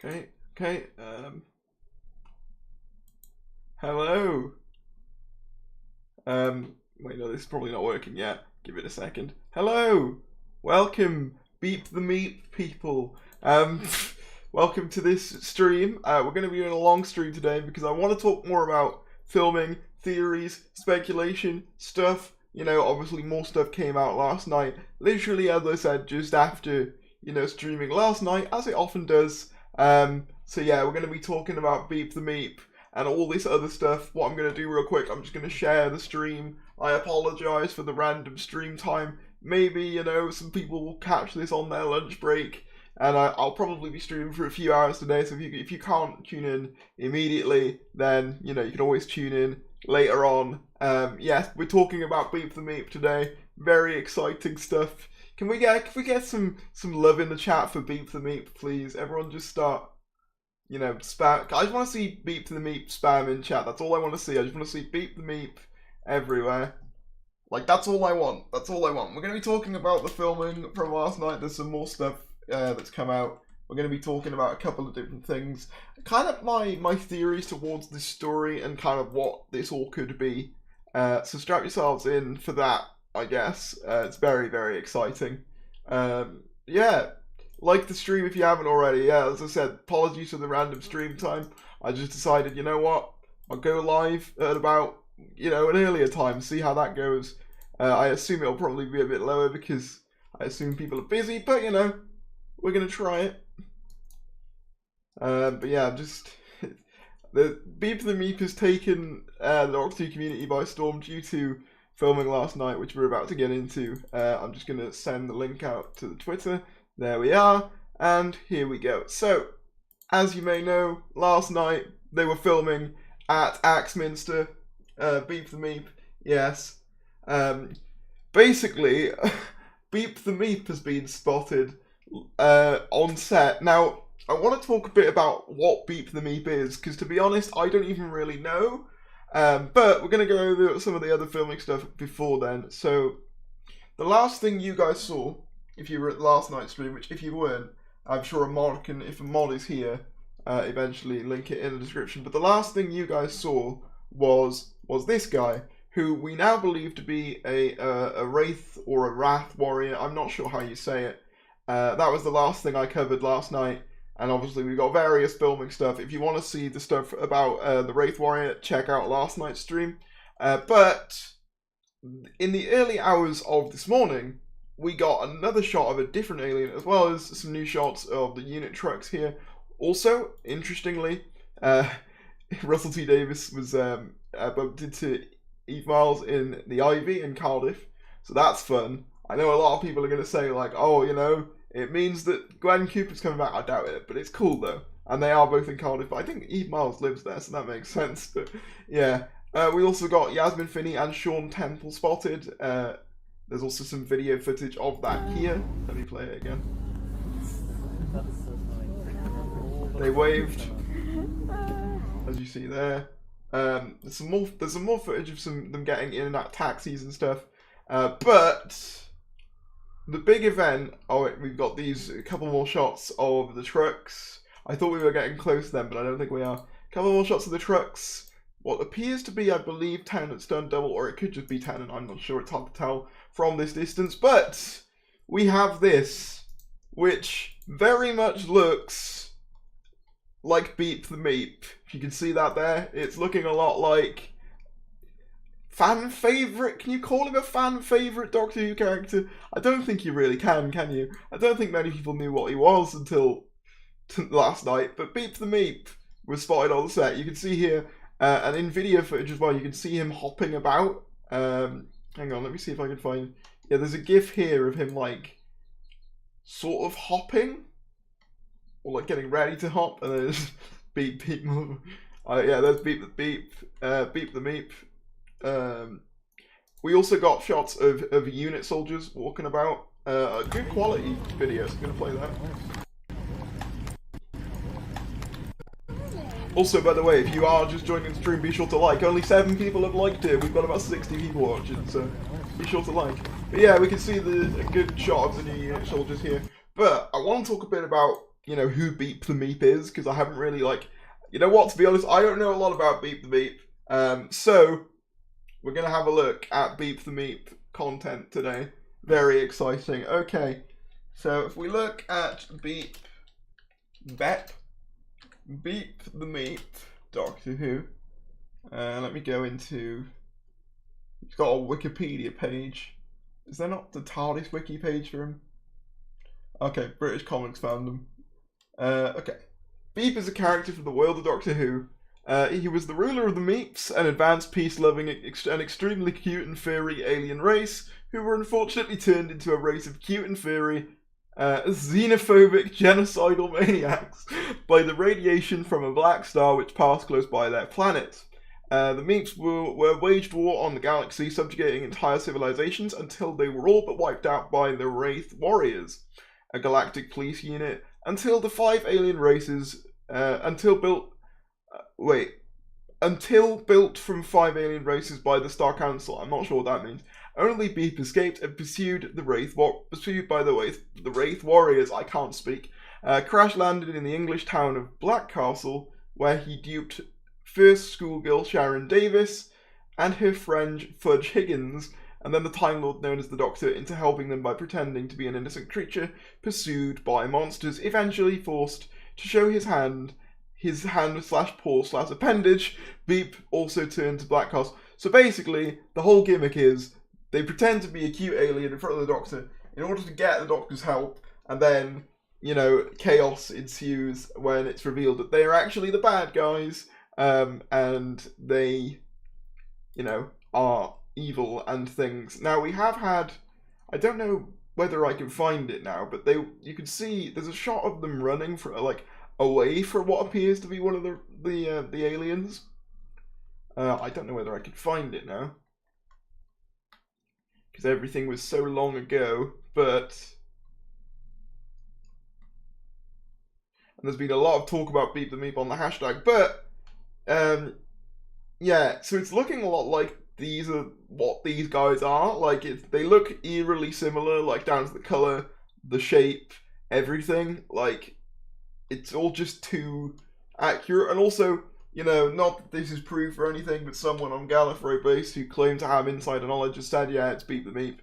Okay. Hello. Wait, no, this is probably not working yet. Give it a second. Hello. Welcome, Beep the Meep people. Welcome to this stream. We're going to be doing a long stream today because I want to talk more about filming, theories, speculation, stuff. You know, obviously more stuff came out last night. Literally, as I said, just after, streaming last night, as it often does. So yeah, we're going to be talking about Beep the Meep and all this other stuff. What I'm going to do real quick, I'm just going to share the stream. I apologise for the random stream time. Maybe, some people will catch this on their lunch break. And I'll probably be streaming for a few hours today, so if you can't tune in immediately, then, you can always tune in later on. Yes, we're talking about Beep the Meep today. Very exciting stuff. Can we get some love in the chat for Beep the Meep, please? Everyone just start, spam. I just want to see Beep the Meep spam in chat. That's all I want to see. I just want to see Beep the Meep everywhere. Like, that's all I want. That's all I want. We're going to be talking about the filming from last night. There's some more stuff that's come out. We're going to be talking about a couple of different things. Kind of my theories towards this story and kind of what this all could be. So strap yourselves in for that, I guess. It's very, very exciting. Yeah, like the stream if you haven't already. Yeah, as I said, apologies for the random stream time. I just decided, you know what? I'll go live at about, an earlier time, see how that goes. I assume it'll probably be a bit lower because I assume people are busy, but, we're going to try it. But yeah, just the Beep the Meep has taken the Doctor Who community by storm due to filming last night, which we're about to get into. I'm just going to send the link out to the Twitter. There we are, and here we go. So, as you may know, last night they were filming at Axminster. Beep the Meep, yes. Basically, Beep the Meep has been spotted on set. Now, I want to talk a bit about what Beep the Meep is, because to be honest, I don't even really know. But we're going to go over some of the other filming stuff before then. So, the last thing you guys saw, if you were at last night's stream, which if you weren't, I'm sure a mod can, if a mod is here, eventually link it in the description. But the last thing you guys saw was this guy, who we now believe to be a Wraith or a Wrath warrior. I'm not sure how you say it. That was the last thing I covered last night. And obviously we've got various filming stuff. If you want to see the stuff about the Wraith Warrior, check out last night's stream. But in the early hours of this morning, we got another shot of a different alien, as well as some new shots of the unit trucks here. Also, interestingly, Russell T Davies was bumped into Eve Miles in the Ivy in Cardiff. So that's fun. I know a lot of people are going to say, like, oh, it means that Gwen Cooper's coming back. I doubt it, but it's cool though. And they are both in Cardiff, but I think Eve Miles lives there, so that makes sense. But yeah, we also got Yasmin Finney and Sean Temple spotted. There's also some video footage of that here. Let me play it again. They waved, as you see there. There's some more footage of them getting in and out taxis and stuff. But the big event, we've got a couple more shots of the trucks. I thought we were getting close then, but I don't think we are. A couple more shots of the trucks. What appears to be, I believe, Tennant Stone Double, or it could just be Tennant, I'm not sure, it's hard to tell from this distance. But we have this, which very much looks like Beep the Meep. If you can see that there, it's looking a lot like fan favourite. Can you call him a fan favourite Doctor Who character? I don't think you really can you? I don't think many people knew what he was until last night, but Beep the Meep was spotted on the set. You can see here, and in video footage as well, you can see him hopping about. Hang on, let me see if I can find... Yeah, there's a gif here of him, like, sort of hopping, or like getting ready to hop, and then there's Beep, Beep, yeah, there's Beep the Meep. We also got shots of unit soldiers walking about. A good quality video, so I'm going to play that. Also, by the way, if you are just joining the stream, be sure to like. Only 7 people have liked it. We've got about 60 people watching, so be sure to like. But yeah, we can see a good shot of the new unit soldiers here. But I want to talk a bit about you know, who Beep the Meep is, because I haven't really, like, you know what, to be honest, I don't know a lot about Beep the Meep. So, we're going to have a look at Beep the Meep content today. Very exciting. Okay, so if we look at Beep the Meep, Doctor Who, let me go into, he's got a Wikipedia page. Is there not the TARDIS wiki page for him? Okay, British Comics found him. Okay. Beep is a character from the world of Doctor Who. He was the ruler of the Meeps, an advanced, peace-loving, and extremely cute and furry alien race, who were unfortunately turned into a race of cute and furry, xenophobic, genocidal maniacs by the radiation from a black star which passed close by their planet. The Meeps were waged war on the galaxy, subjugating entire civilizations until they were all but wiped out by the Wraith Warriors, a galactic police unit, until the 5 alien races, until built from 5 alien races by the Star Council. I'm not sure what that means. Only Beep escaped and pursued by the Wraith Warriors. I can't speak. Crash landed in the English town of Blackcastle, where he duped first schoolgirl Sharon Davis and her friend Fudge Higgins, and then the Time Lord known as the Doctor, into helping them by pretending to be an innocent creature pursued by monsters, eventually forced to show his hand/paw/appendage. Beep also turned to Blackcastle. So basically, the whole gimmick is they pretend to be a cute alien in front of the Doctor in order to get the Doctor's help, and then, you know, chaos ensues when it's revealed that they are actually the bad guys, and they, you know, are evil and things. Now, we have had, I don't know whether I can find it now, but you can see there's a shot of them running for, like, away from what appears to be one of the aliens. I don't know whether I can find it now, because everything was so long ago, but and there's been a lot of talk about Beep the Meep on the hashtag, but yeah, so it's looking a lot like these are what these guys are. Like, they look eerily similar, like down to the colour, the shape, everything. Like, it's all just too accurate. And also, you know, not that this is proof or anything, but someone on Gallifrey base who claimed to have insider knowledge has said, yeah, it's Beep the Meep.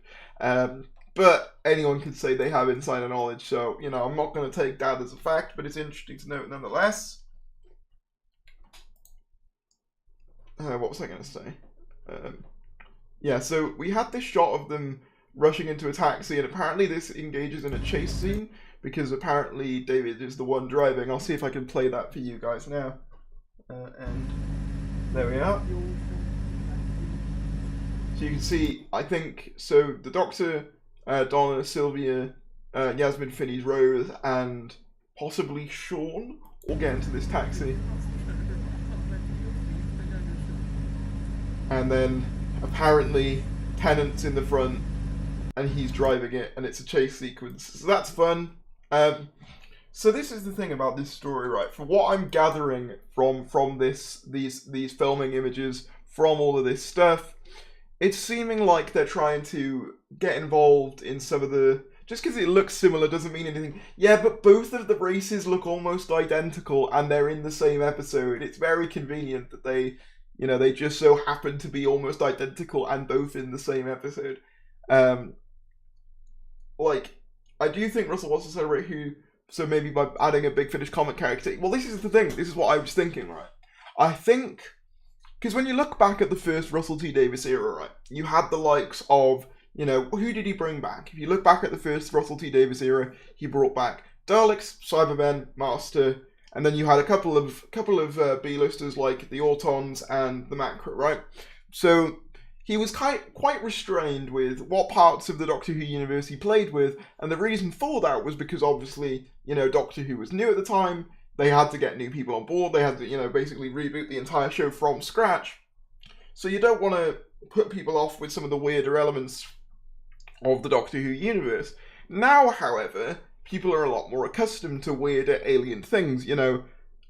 But anyone could say they have insider knowledge, so, you know, I'm not going to take that as a fact, but it's interesting to note nonetheless. What was I going to say? Yeah, so we had this shot of them rushing into a taxi, and apparently this engages in a chase scene, because apparently David is the one driving. I'll see if I can play that for you guys now. And there we are. So you can see, I think, so the Doctor, Donna, Sylvia, Yasmin, Finney's Rose, and possibly Sean all get into this taxi. And then apparently Tennant's in the front and he's driving it, and it's a chase sequence. So that's fun. So this is the thing about this story, right? From what I'm gathering from these filming images, from all of this stuff, it's seeming like they're trying to get involved in some of the... Just because it looks similar doesn't mean anything. Yeah, but both of the races look almost identical, and they're in the same episode. It's very convenient that they, you know, they just so happen to be almost identical and both in the same episode. Like, I do think Russell wants to celebrate who... So maybe by adding a Big Finish comic character. Well, this is the thing. This is what I was thinking, right? I think... Because when you look back at the first Russell T Davies era, right? You had the likes of, you know, who did he bring back? If you look back at the first Russell T Davies era, he brought back Daleks, Cybermen, Master, and then you had a couple of B-listers like the Autons and the Macra, right? So he was quite restrained with what parts of the Doctor Who universe he played with, and the reason for that was because obviously, you know, Doctor Who was new at the time. They had to get new people on board. They had to, you know, basically reboot the entire show from scratch. So you don't want to put people off with some of the weirder elements of the Doctor Who universe. Now, however, people are a lot more accustomed to weirder alien things. You know,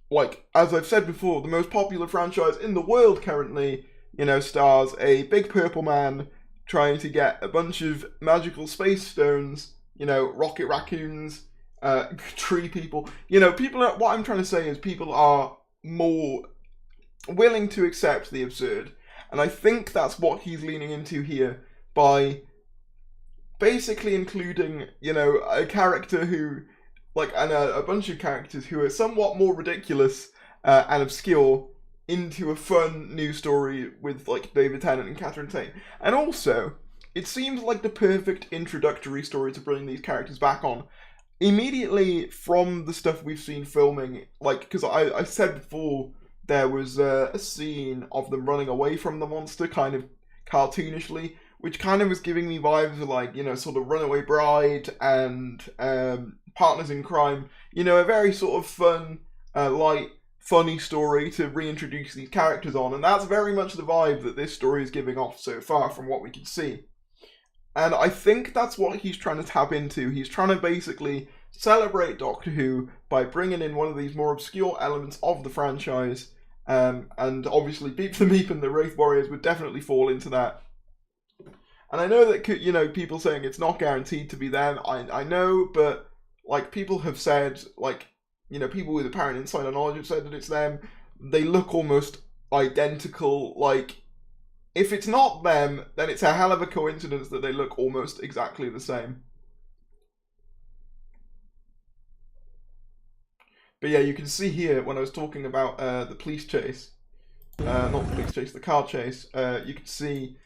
like, as I've said before, the most popular franchise in the world currently, you know, stars a big purple man trying to get a bunch of magical space stones, you know, rocket raccoons, tree people. You know, what I'm trying to say is people are more willing to accept the absurd. And I think that's what he's leaning into here by basically including, you know, a character who, like, and a bunch of characters who are somewhat more ridiculous and obscure into a fun new story with, like, David Tennant and Catherine Tate. And also, it seems like the perfect introductory story to bring these characters back on. Immediately from the stuff we've seen filming, like, because I said before there was a scene of them running away from the monster, kind of cartoonishly, which kind of was giving me vibes of, like, you know, sort of Runaway Bride and Partners in Crime. You know, a very sort of fun, light, funny story to reintroduce these characters on, and that's very much the vibe that this story is giving off so far from what we can see. And I think that's what he's trying to tap into. He's trying to basically celebrate Doctor Who by bringing in one of these more obscure elements of the franchise. And obviously Beep the Meep and the Wraith Warriors would definitely fall into that. And I know that, you know, people saying it's not guaranteed to be them. I know, but, like, people have said, like, you know, people with apparent insider knowledge have said that it's them. They look almost identical, like, if it's not them, then it's a hell of a coincidence that they look almost exactly the same. But yeah, you can see here, when I was talking about the police chase, not the police chase, the car chase, you can see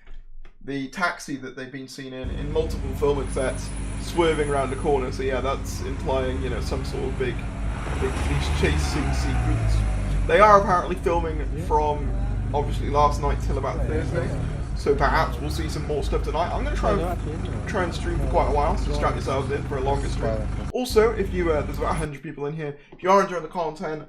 the taxi that they've been seen in multiple filming sets, swerving around the corner. So yeah, that's implying, you know, some sort of big police chasing sequence. They are apparently filming from, obviously, last night till about Thursday, so perhaps we'll see some more stuff tonight. I'm going to try and stream for quite a while, so strap yourselves in for a longer stream. Also, if you, there's about 100 people in here, if you are enjoying the content,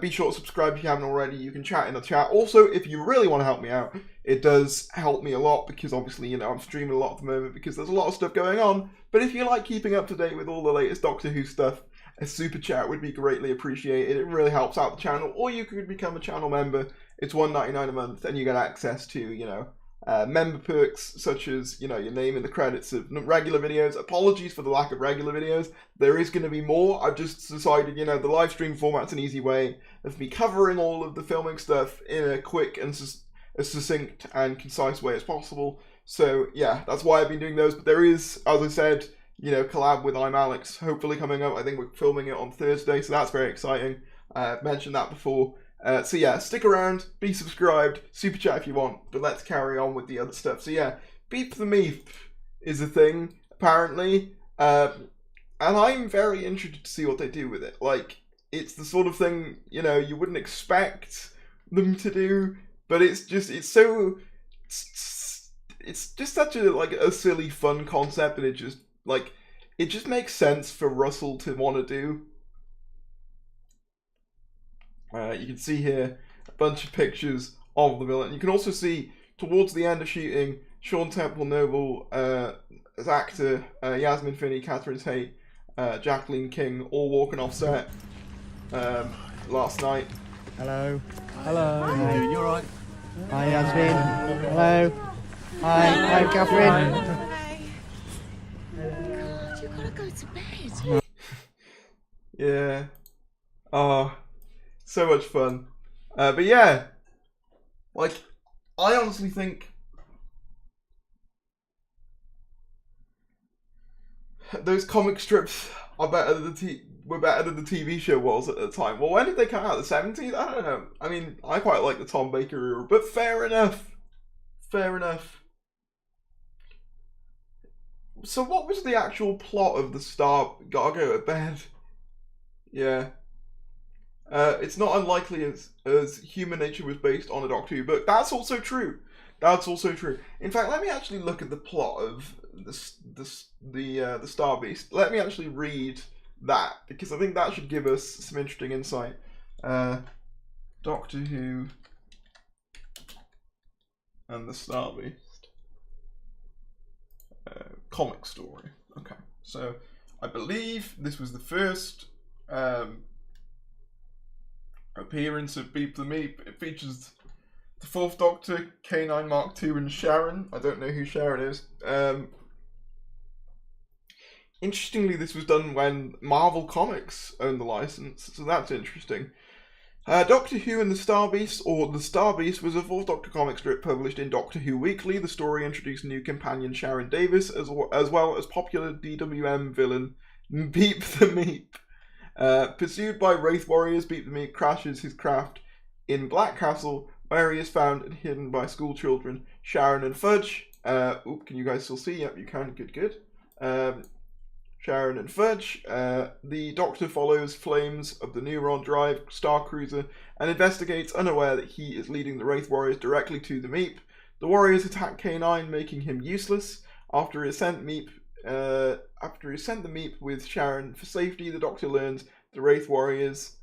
be sure to subscribe if you haven't already. You can chat in the chat. Also, if you really want to help me out, it does help me a lot, because obviously, you know, I'm streaming a lot at the moment because there's a lot of stuff going on. But if you like keeping up to date with all the latest Doctor Who stuff, a super chat would be greatly appreciated. It really helps out the channel. Or you could become a channel member. It's $1.99 a month, and you get access to, you know, member perks such as, you know, your name in the credits of regular videos. Apologies for the lack of regular videos. There is going to be more. I've just decided, you know, the live stream format's an easy way of me covering all of the filming stuff in a quick and as succinct and concise way as possible. So yeah, that's why I've been doing those. But there is, as I said, you know, collab with I'm Alex hopefully coming up. I think we're filming it on Thursday, so that's very exciting. I've mentioned that before. So yeah, stick around, be subscribed, super chat if you want, but let's carry on with the other stuff. So yeah, Beep the Meep is a thing, apparently, and I'm very interested to see what they do with it. Like, it's the sort of thing, you know, you wouldn't expect them to do, but it's just such a, like, a silly, fun concept, and it just makes sense for Russell to want to do. You can see here a bunch of pictures of the villain. You can also see towards the end of shooting, Sean Temple Noble as actor, Yasmin Finney, Catherine Tate, Jacqueline King, all walking off set last night. Hello. Hello. How you alright? Hi, Yasmin. Hello. Hi, Catherine. Hi. God, you gotta go to bed. Yeah. Oh, so much fun. But yeah, like, I honestly think those comic strips are better than were better than the TV show was at the time. Well, when did they come out? The 70s? I don't know. I mean, I quite like the Tom Baker era, but fair enough. Fair enough. So what was the actual plot of the Star Gotta Go to Bed? Yeah. It's not unlikely as human nature was based on a Doctor Who book. That's also true. That's also true. In fact, let me actually look at the plot of the Star Beast. Let me actually read that, because I think that should give us some interesting insight. Doctor Who and the Star Beast. Comic story. Okay, so I believe this was the first appearance of Beep the Meep. It features the Fourth Doctor, K9 Mark II, and Sharon. I don't know who Sharon is. Interestingly, this was done when Marvel Comics owned the license, so that's interesting. Doctor Who and the Star Beast, or The Star Beast, was a 4th Doctor comic strip published in Doctor Who Weekly. The story introduced new companion Sharon Davis, as well as popular DWM villain Beep the Meep. Pursued by Wraith Warriors, Beep the Meep crashes his craft in Black Castle, where he is found and hidden by school children Sharon and Fudge. Can you guys still see? Yep, you can. Good. Sharon and Fudge. The Doctor follows flames of the Neuron Drive Star Cruiser and investigates, unaware that he is leading the Wraith Warriors directly to the Meep. The Warriors attack K9, making him useless. After he sent the Meep with Sharon for safety, the Doctor learns the Wraith Warriors,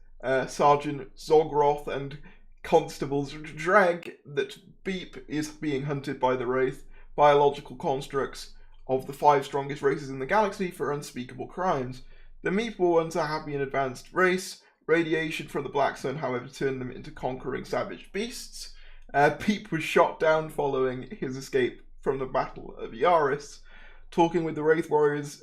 Sergeant Zogroth and Constables Dreg, that Beep is being hunted by the Wraith, biological constructs of the 5 strongest races in the galaxy for unspeakable crimes. The Meep were once a happy and advanced race. Radiation from the Black Sun, however, turned them into conquering savage beasts. Beep was shot down following his escape from the Battle of Yaris. Taking the Wraith Warriors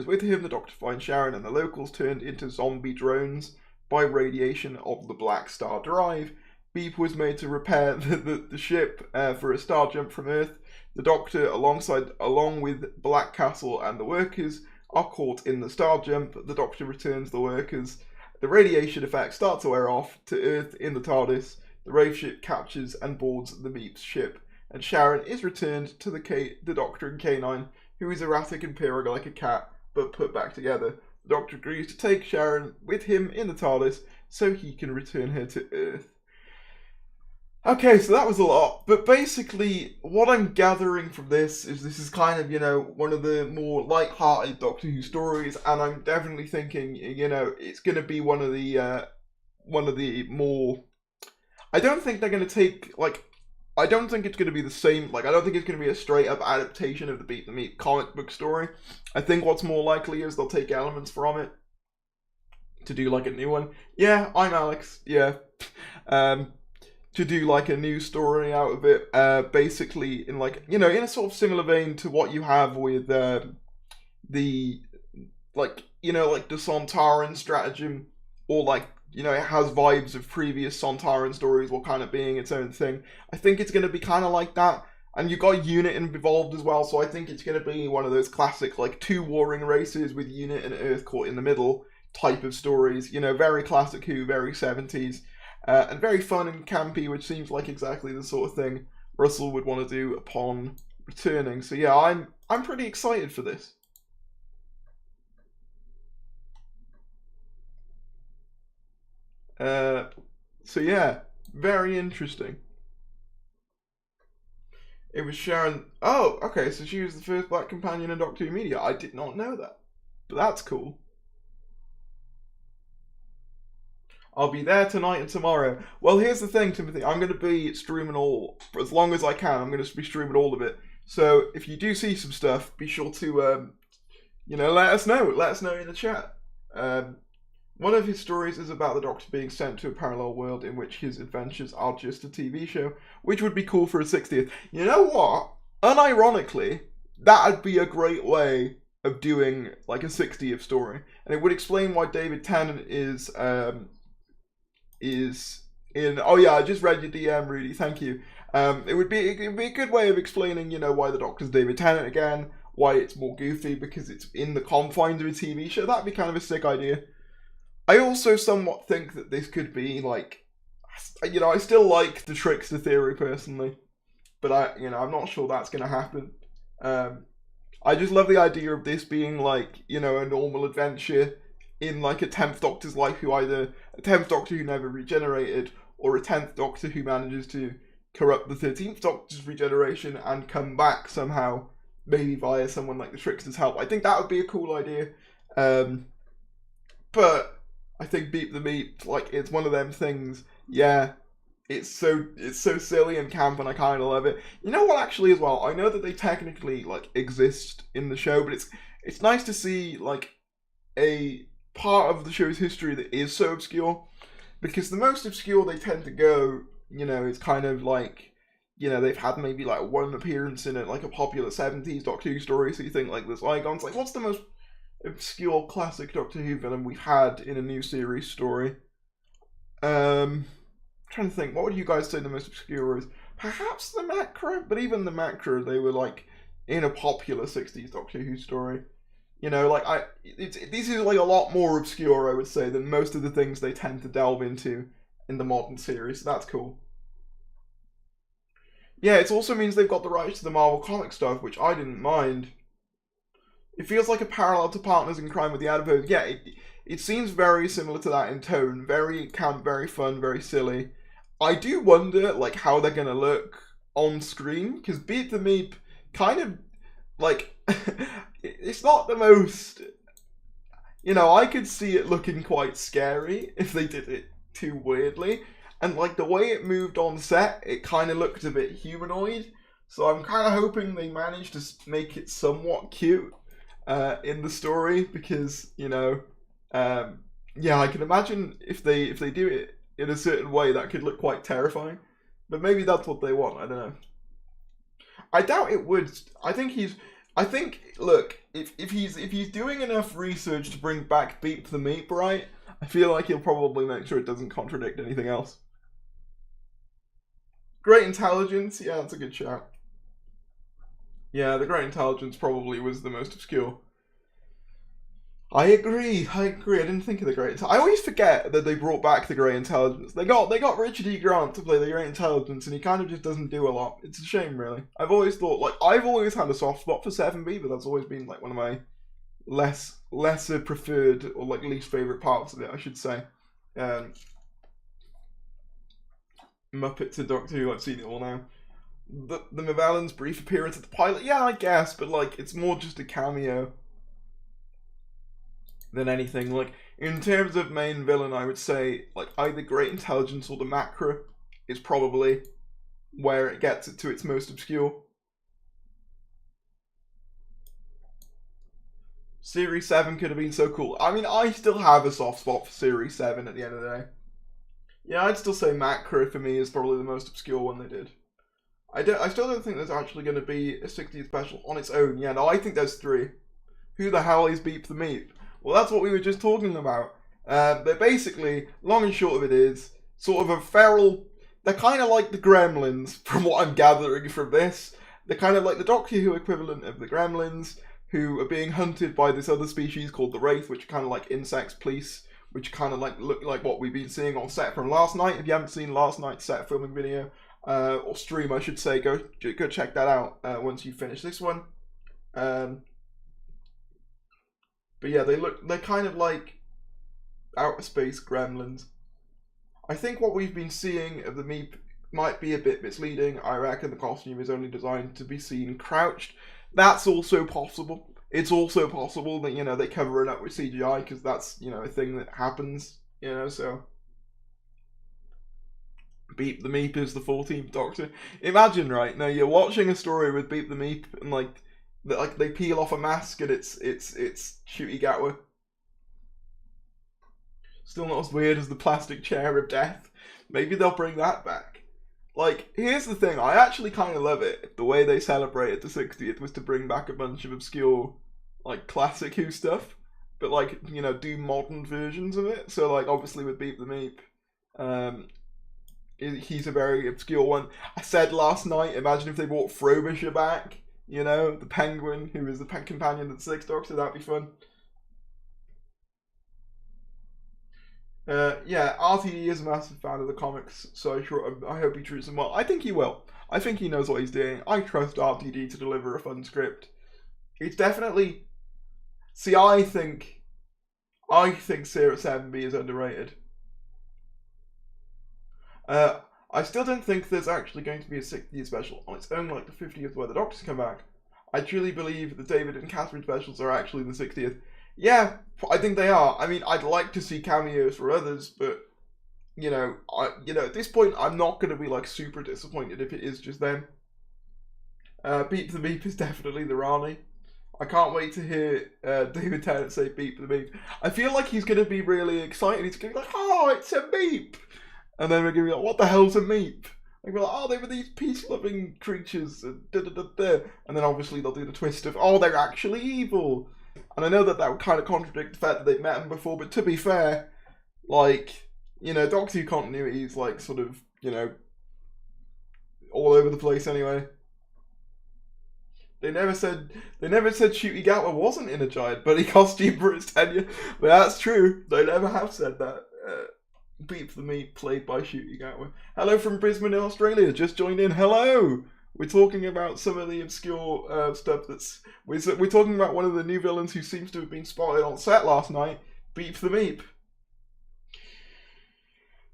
with him, the Doctor finds Sharon and the locals turned into zombie drones by radiation of the Black Star Drive. Beep was made to repair the ship for a star jump from Earth. The Doctor, along with Black Castle and the workers, are caught in the star jump. The Doctor returns the workers. The radiation effect starts to wear off to Earth in the TARDIS. The Wraith ship captures and boards the Meep's ship, and Sharon is returned to the Doctor and K9, who is erratic and purring like a cat, but put back together. The Doctor agrees to take Sharon with him in the TARDIS so he can return her to Earth. Okay, so that was a lot, but basically what I'm gathering from this is kind of, one of the more light-hearted Doctor Who stories, and I'm definitely thinking, it's going to be one of the more... I don't think they're going to take, I don't think it's going to be the same, I don't think it's going to be a straight-up adaptation of the Beep the Meep comic book story. I think what's more likely is they'll take elements from it to do, a new one. Yeah, I'm Alex, yeah. To do a new story out of it, basically in in a sort of similar vein to what you have with the Sontaran stratagem, or it has vibes of previous Sontaran stories while kind of being its own thing. I think it's going to be kind of like that, and you've got Unit involved as well, so I think it's going to be one of those classic 2 warring races with Unit and Earth caught in the middle type of stories. Very classic Who, very 70s. And very fun and campy, which seems like exactly the sort of thing Russell would want to do upon returning. So yeah, I'm pretty excited for this. So yeah, very interesting. It was Sharon. Oh, okay, so she was the first black companion in Doctor Who media. I did not know that, but that's cool. I'll be there tonight and tomorrow. Well, here's the thing, Timothy. I'm going to be streaming for as long as I can. I'm going to be streaming all of it. So if you do see some stuff, be sure to, let us know. Let us know in the chat. One of his stories is about the Doctor being sent to a parallel world in which his adventures are just a TV show, which would be cool for a 60th. You know what? Unironically, that'd be a great way of doing a 60th story, and it would explain why David Tennant is in. Oh yeah, I just read your DM, Rudy. Thank you. It would be a good way of explaining, why the Doctor's David Tennant again, why it's more goofy because it's in the confines of a TV show. That'd be kind of a sick idea. I also somewhat think that this could be I still like the trickster theory personally, but I'm not sure that's going to happen. I just love the idea of this being a normal adventure in a 10th Doctor's life, who either a 10th Doctor who never regenerated, or a 10th Doctor who manages to corrupt the 13th Doctor's regeneration and come back somehow, maybe via someone like the Trickster's help. I think that would be a cool idea. But I think Beep the Meep, it's one of them things, yeah, it's so silly and camp, and I kind of love it. You know what, actually, as well, I know that they technically, exist in the show, but it's nice to see, a part of the show's history that is so obscure, because the most obscure they tend to go, is kind of you know, they've had maybe like one appearance in it, like a popular 70s Doctor Who story, so you think like there's Zygons, like what's the most obscure classic Doctor Who villain we've had in a new series story? I'm trying to think, what would you guys say the most obscure is? Perhaps the Macra, but even the Macra, they were like in a popular 60s Doctor Who story. You know, like this is like a lot more obscure, I would say, than most of the things they tend to delve into in the modern series. So that's cool. Yeah, it also means they've got the rights to the Marvel comic stuff, which I didn't mind. It feels like a parallel to Partners in Crime with the Adipose. Yeah, it seems very similar to that in tone. Very camp, very fun, very silly. I do wonder, like, how they're gonna look on screen, because Beep the Meep kind of, like, it's not the most, you know, I could see it looking quite scary if they did it too weirdly. And, like, the way it moved on set, it kind of looked a bit humanoid. So I'm kind of hoping they managed to make it somewhat cute in the story, because, you know, yeah, I can imagine if they do it in a certain way, that could look quite terrifying. But maybe that's what they want, I don't know. I doubt it would. I think, look, if he's doing enough research to bring back Beep the Meep, right, I feel like he'll probably make sure it doesn't contradict anything else. Great Intelligence, yeah, that's a good shout. Yeah, the Great Intelligence probably was the most obscure. I agree. I didn't think of the Great Intelligence. I always forget that they brought back the Great Intelligence. They got Richard E. Grant to play the Great Intelligence, and he kind of just doesn't do a lot. It's a shame, really. I've always thought, like, I've always had a soft spot for 7B, but that's always been, like, one of my lesser preferred, or, like, least favourite parts of it, I should say. Muppets and Doctor Who, I've seen it all now. The Mavellan's brief appearance at the pilot, yeah, I guess, but, like, it's more just a cameo than anything. Like, in terms of main villain, I would say, like, either Great Intelligence or the Macra is probably where it gets it to its most obscure. Series 7 could have been so cool. I mean, I still have a soft spot for Series 7 at the end of the day. Yeah, I'd still say Macra for me is probably the most obscure one they did. I still don't think there's actually going to be a 60th special on its own. Yeah, no, I think there's 3. Who the hell is Beep the Meep? Well, that's what we were just talking about. They're basically, long and short of it is, sort of a feral, they're kind of like the Gremlins, from what I'm gathering from this. They're kind of like the Doctor Who equivalent of the Gremlins, who are being hunted by this other species called the Wraith, which are kind of like insects police, which kind of like look like what we've been seeing on set from last night. If you haven't seen last night's set filming video, or stream, I should say, go check that out once you finish this one. But yeah, they're kind of like outer space gremlins. I think what we've been seeing of the Meep might be a bit misleading. I reckon the costume is only designed to be seen crouched. That's also possible. It's also possible that, you know, they cover it up with CGI, because that's, you know, a thing that happens, you know, so. Beep the Meep is the 14th Doctor. Imagine, right, now you're watching a story with Beep the Meep, and like they peel off a mask and it's Shooty Gatwa. Still not as weird as the plastic chair of death. Maybe they'll bring that back. Like, here's the thing, I actually kind of love it. The way they celebrated the 60th was to bring back a bunch of obscure, like, classic Who stuff, but, like, you know, do modern versions of it. So, like, obviously with Beep the Meep, he's a very obscure one. I said last night, imagine if they brought Frobisher back. You know, the Penguin, who is the companion of the 6th Doctor, that'd be fun. Yeah, RTD is a massive fan of the comics, so I hope he treats them well. I think he will. I think he knows what he's doing. I trust RTD to deliver a fun script. It's definitely... See, I think Series 7B is underrated. I still don't think there's actually going to be a 60th special on its own, like the 50th where the Doctors come back. I truly believe the David and Catherine specials are actually the 60th. Yeah, I think they are. I mean, I'd like to see cameos for others, but, you know, at this point, I'm not going to be, like, super disappointed if it is just them. Beep the Meep is definitely the Rani. I can't wait to hear David Tennant say Beep the Meep. I feel like he's going to be really excited. He's going to be like, oh, it's a Meep! And then we're going to be like, what the hell's a Meep? Like, we're like, oh, they were these peace-loving creatures, and da da da da. And then obviously they'll do the twist of, oh, they're actually evil. And I know that would kind of contradict the fact that they've met them before, but to be fair, like, you know, Doctor Who continuity is like sort of, you know, all over the place anyway. They never said Shooty Gatwa wasn't in a giant bunny costume for his tenure. But that's true. They never have said that. Beep the Meep, played by Shooty Gatwa. Hello from Brisbane, Australia. Just joined in. Hello. We're talking about some of the obscure stuff that's. We're talking about one of the new villains who seems to have been spotted on set last night. Beep the Meep.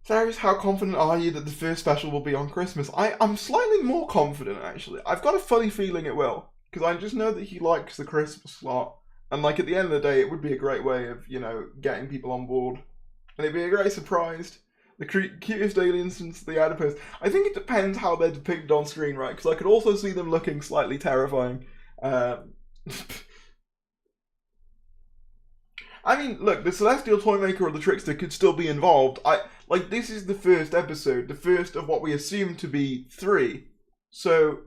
Darius, how confident are you that the first special will be on Christmas? I'm slightly more confident, actually. I've got a funny feeling it will. Because I just know that he likes the Christmas slot. And, like, at the end of the day, it would be a great way of, you know, getting people on board. And it'd be a great surprise. The cutest aliens since the adipose. I think it depends how they're depicted on screen, right? Because I could also see them looking slightly terrifying. I mean, look, the Celestial Toymaker or the Trickster could still be involved. Like, this is the first episode, the first of what we assume to be 3. So...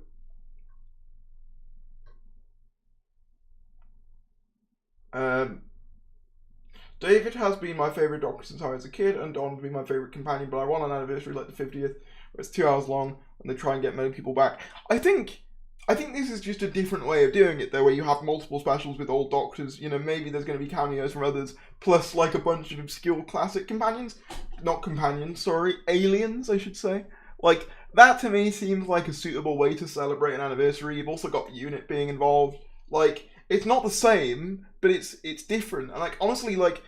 David has been my favourite Doctor since I was a kid, and Don would be my favourite companion, but I want an anniversary like the 50th, where it's 2 hours long, and they try and get many people back. I think this is just a different way of doing it, though, where you have multiple specials with old Doctors. You know, maybe there's going to be cameos from others, plus, like, a bunch of obscure classic companions. Not companions, sorry. Aliens, I should say. Like, that to me seems like a suitable way to celebrate an anniversary. You've also got Unit being involved. Like, it's not the same, but it's different. And, like, honestly, like,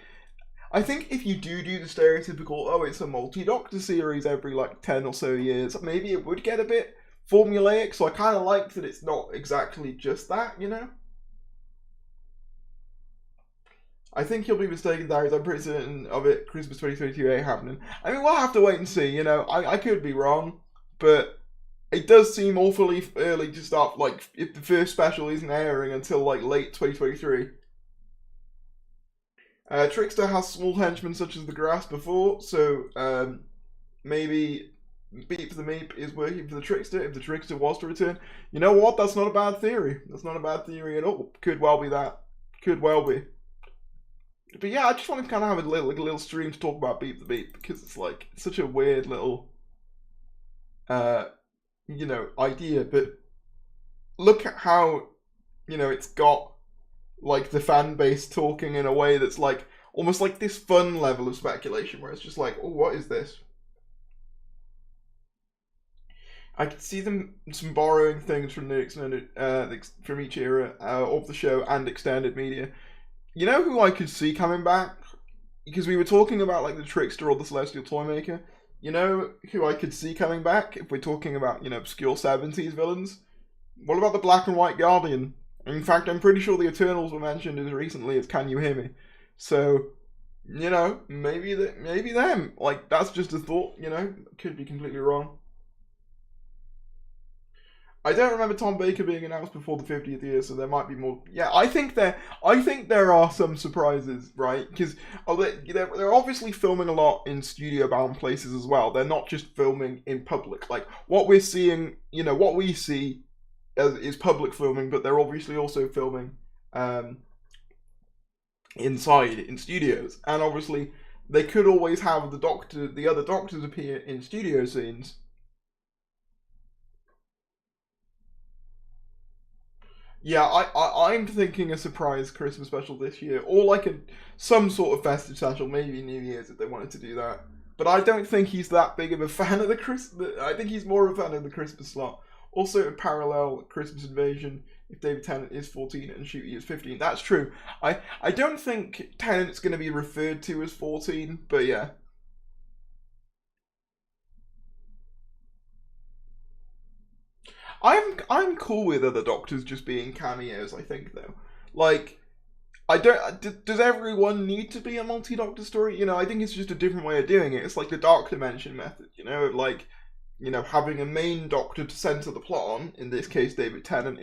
I think if you do the stereotypical, oh, it's a multi-Doctor series every, like, 10 or so years, maybe it would get a bit formulaic, so I kind of like that it's not exactly just that, you know? I think you'll be mistaken, Darius. I'm pretty certain of it. Christmas 2022 ain't happening. I mean, we'll have to wait and see, you know? I could be wrong, but it does seem awfully early to start, like, if the first special isn't airing until, like, late 2023. Trickster has small henchmen such as the Grass before, so maybe Beep the Meep is working for the Trickster if the Trickster was to return. You know what? That's not a bad theory. That's not a bad theory at all. Could well be that. Could well be. But yeah, I just wanted to kind of have a little stream to talk about Beep the Meep because it's like such a weird little, you know, idea. But look at how, you know, it's got like the fan base talking in a way that's like almost like this fun level of speculation where it's just like, oh, what is this? I could see some borrowing things from the extended, from each era of the show and extended media. You know who I could see coming back? Because we were talking about like the Trickster or the Celestial Toymaker. You know who I could see coming back if we're talking about, you know, obscure 70s villains? What about the Black and White Guardian? In fact, I'm pretty sure the Eternals were mentioned as recently as Can You Hear Me? So, you know, maybe them. Like, that's just a thought, you know? Could be completely wrong. I don't remember Tom Baker being announced before the 50th year, so there might be more. Yeah, I think there are some surprises, right? Because they're obviously filming a lot in studio-bound places as well. They're not just filming in public. Like, what we're seeing, you know, what we see is public filming, but they're obviously also filming inside in studios, and obviously they could always have the other Doctors appear in studio scenes. Yeah, I'm thinking a surprise Christmas special this year, or like some sort of festive special, maybe New Year's if they wanted to do that. But I don't think he's that big of a fan of I think he's more of a fan of the Christmas slot. Also, a parallel Christmas Invasion, if David Tennant is 14 and Shooty is 15. That's true. I don't think Tennant's going to be referred to as 14, but yeah. I'm cool with other Doctors just being cameos, I think, though. Like, does everyone need to be a multi-Doctor story? You know, I think it's just a different way of doing it. It's like the Dark Dimension method, you know, like, you know, having a main Doctor to center the plot on, in this case David Tennant,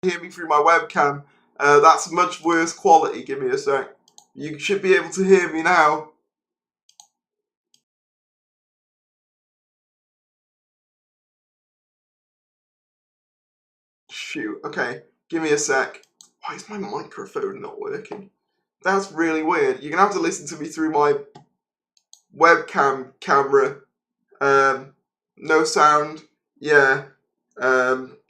hear me through my webcam. That's much worse quality. Give me a sec. You should be able to hear me now. Shoot. Okay. Give me a sec. Why is my microphone not working? That's really weird. You're gonna have to listen to me through my webcam camera. No sound. Yeah.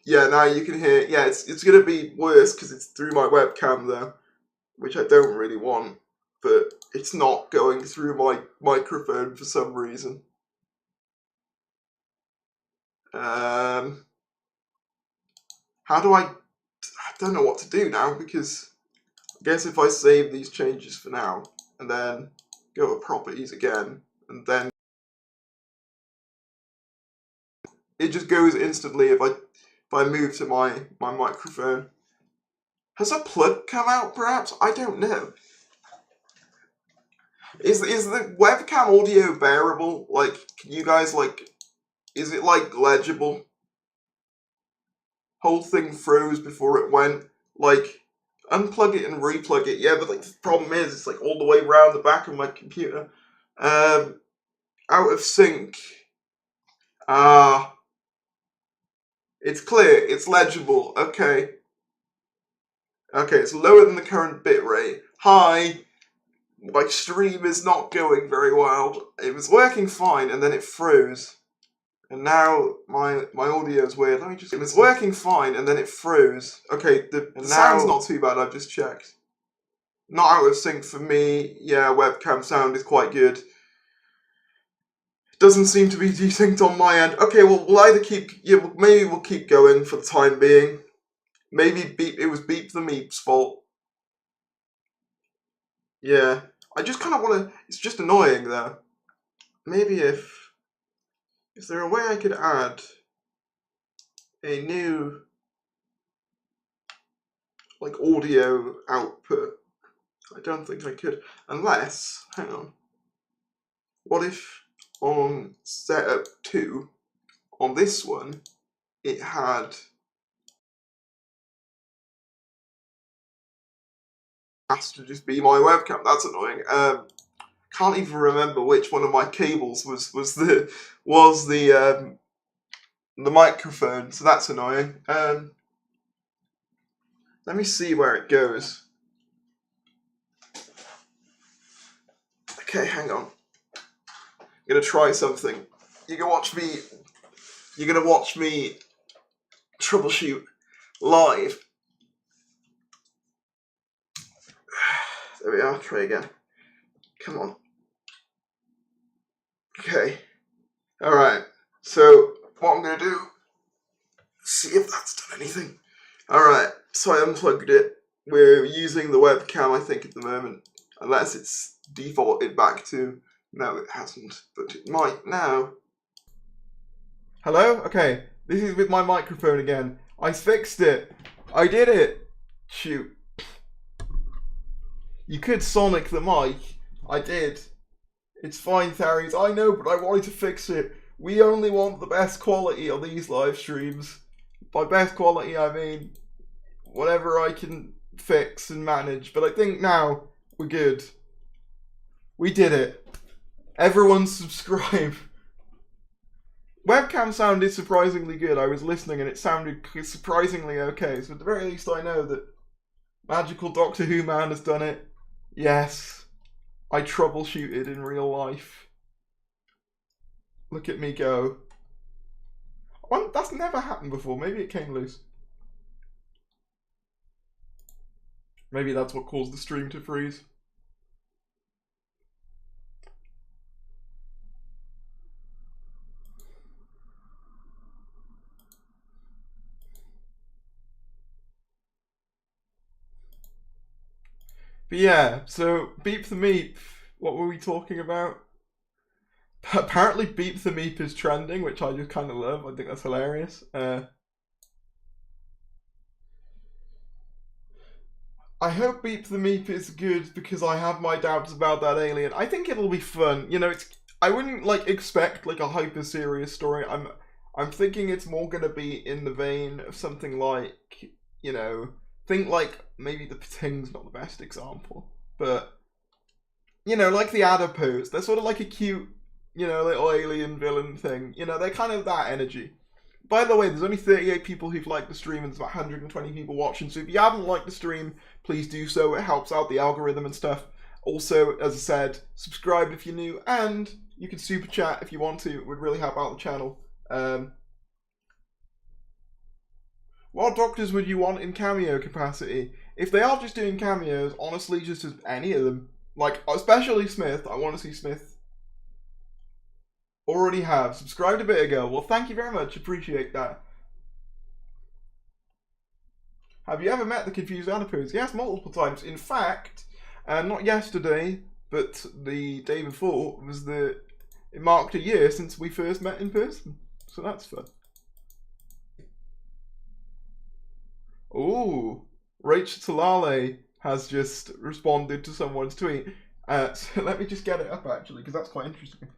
Yeah, now you can hear. Yeah, it's gonna be worse because it's through my webcam though, which I don't really want. But it's not going through my microphone for some reason. How do I don't know what to do now, because I guess if I save these changes for now and then go to properties again and then it just goes instantly if I move to my microphone. Has a plug come out perhaps? I don't know. Is the webcam audio bearable? Like, can you guys, like, is it like legible? Whole thing froze before it went. Like, unplug it and replug it. Yeah, but like the problem is it's like all the way around the back of my computer. Out of sync. It's clear. It's legible. Okay. Okay, it's lower than the current bitrate. Hi. My stream is not going very well. It was working fine and then it froze. And now my audio is weird. Let me just. It was working fine and then it froze. Okay, the sound's not too bad. I've just checked. Not out of sync for me. Yeah, webcam sound is quite good. Doesn't seem to be desynced on my end. Okay, well we'll either keep. Yeah, maybe we'll keep going for the time being. Maybe it was Beep the Meep's fault. Yeah, I just kind of want to. It's just annoying though. Maybe is there a way I could add a new, like, audio output? I don't think I could. Unless, hang on. What if on setup 2, on this one, it had has to just be my webcam? That's annoying. Can't even remember which one of my cables was the microphone, so that's annoying. Let me see where it goes. Okay, hang on. I'm gonna try something. You're gonna watch me troubleshoot live. There we are, try again. Come on. Okay. Alright. So what I'm gonna do, see if that's done anything. Alright, so I unplugged it. We're using the webcam, I think, at the moment. Unless it's defaulted back to... No, it hasn't, but it might now. Hello? Okay, this is with my microphone again. I fixed it. I did it. Shoot. You could sonic the mic. I did. It's fine, Tharies. I know, but I wanted to fix it. We only want the best quality on these live streams. By best quality, I mean whatever I can fix and manage. But I think now we're good. We did it. Everyone subscribe. Webcam sound is surprisingly good. I was listening and it sounded surprisingly okay. So at the very least I know that Magical Doctor Who Man has done it. Yes. I troubleshooted in real life. Look at me go. Well, that's never happened before. Maybe it came loose. Maybe that's what caused the stream to freeze. But yeah, so Beep the Meep, what were we talking about? Apparently Beep the Meep is trending, which I just kind of love. I think that's hilarious. I hope Beep the Meep is good because I have my doubts about that alien. I think it'll be fun. You know, I wouldn't like expect like a hyper serious story. I'm thinking it's more gonna be in the vein of something like you know, think like maybe the Pating's not the best example, but you know, like the adipose, they're sort of like a cute, you know, little alien villain thing. You know, they're kind of that energy. By the way, there's only 38 people who've liked the stream and there's about 120 people watching, so if you haven't liked the stream, please do so. It helps out the algorithm and stuff. Also, as I said, subscribe if you're new, and you can super chat if you want to. It would really help out the channel. What doctors would you want in cameo capacity? If they are just doing cameos, honestly, just as any of them. Like, especially Smith. I want to see Smith. Already have. Subscribed a bit ago. Well, thank you very much. Appreciate that. Have you ever met the confused adipose? Yes, multiple times. In fact, not yesterday, but the day before, it marked a year since we first met in person. So that's fun. Ooh, Rachel Talale has just responded to someone's tweet. So let me just get it up actually, because that's quite interesting.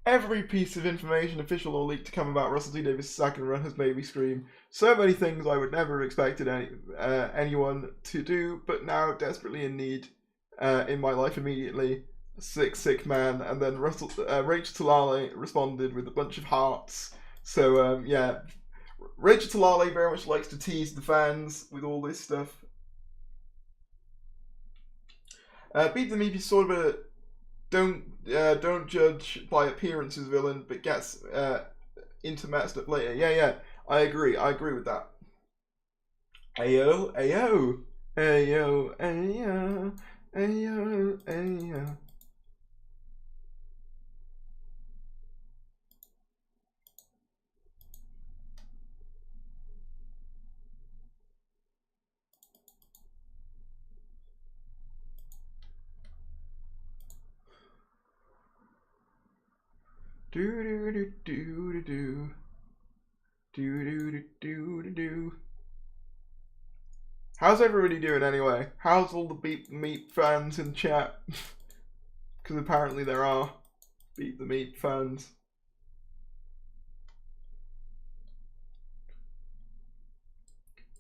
Every piece of information, official or leaked, to come about Russell T Davis' second run has made me scream. So many things I would never have expected anyone to do, but now desperately in need in my life immediately. Sick man. And then Rachel Talale responded with a bunch of hearts. So yeah. Rachel Talale very much likes to tease the fans with all this stuff. Beep the Meep is sort of a don't judge by appearances villain, but gets into meta stuff later. Yeah, I agree with that. Ayo, ayo, ayo, ayo, ayo, ayo. Do do do do do do do do do do do. How's everybody doing anyway? How's all the Beep the Meep fans in chat? Because apparently there are Beep the Meep fans.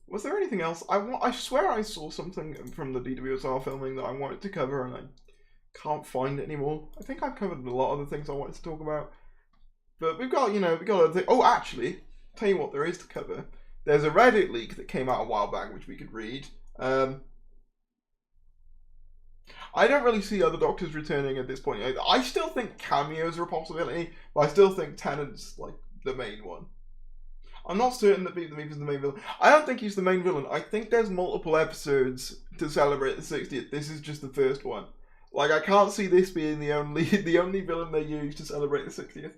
Was there anything else? I swear I saw something from the DWSR filming that I wanted to cover and I can't find it anymore. I think I've covered a lot of the things I wanted to talk about. But we've got other things. Oh, actually, tell you what there is to cover. There's a Reddit leak that came out a while back, which we could read. I don't really see other Doctors returning at this point. I still think cameos are a possibility, but I still think Tennant's like the main one. I'm not certain that Beep the Meep is the main villain. I don't think he's the main villain. I think there's multiple episodes to celebrate the 60th. This is just the first one. Like, I can't see this being the only villain they use to celebrate the 60th.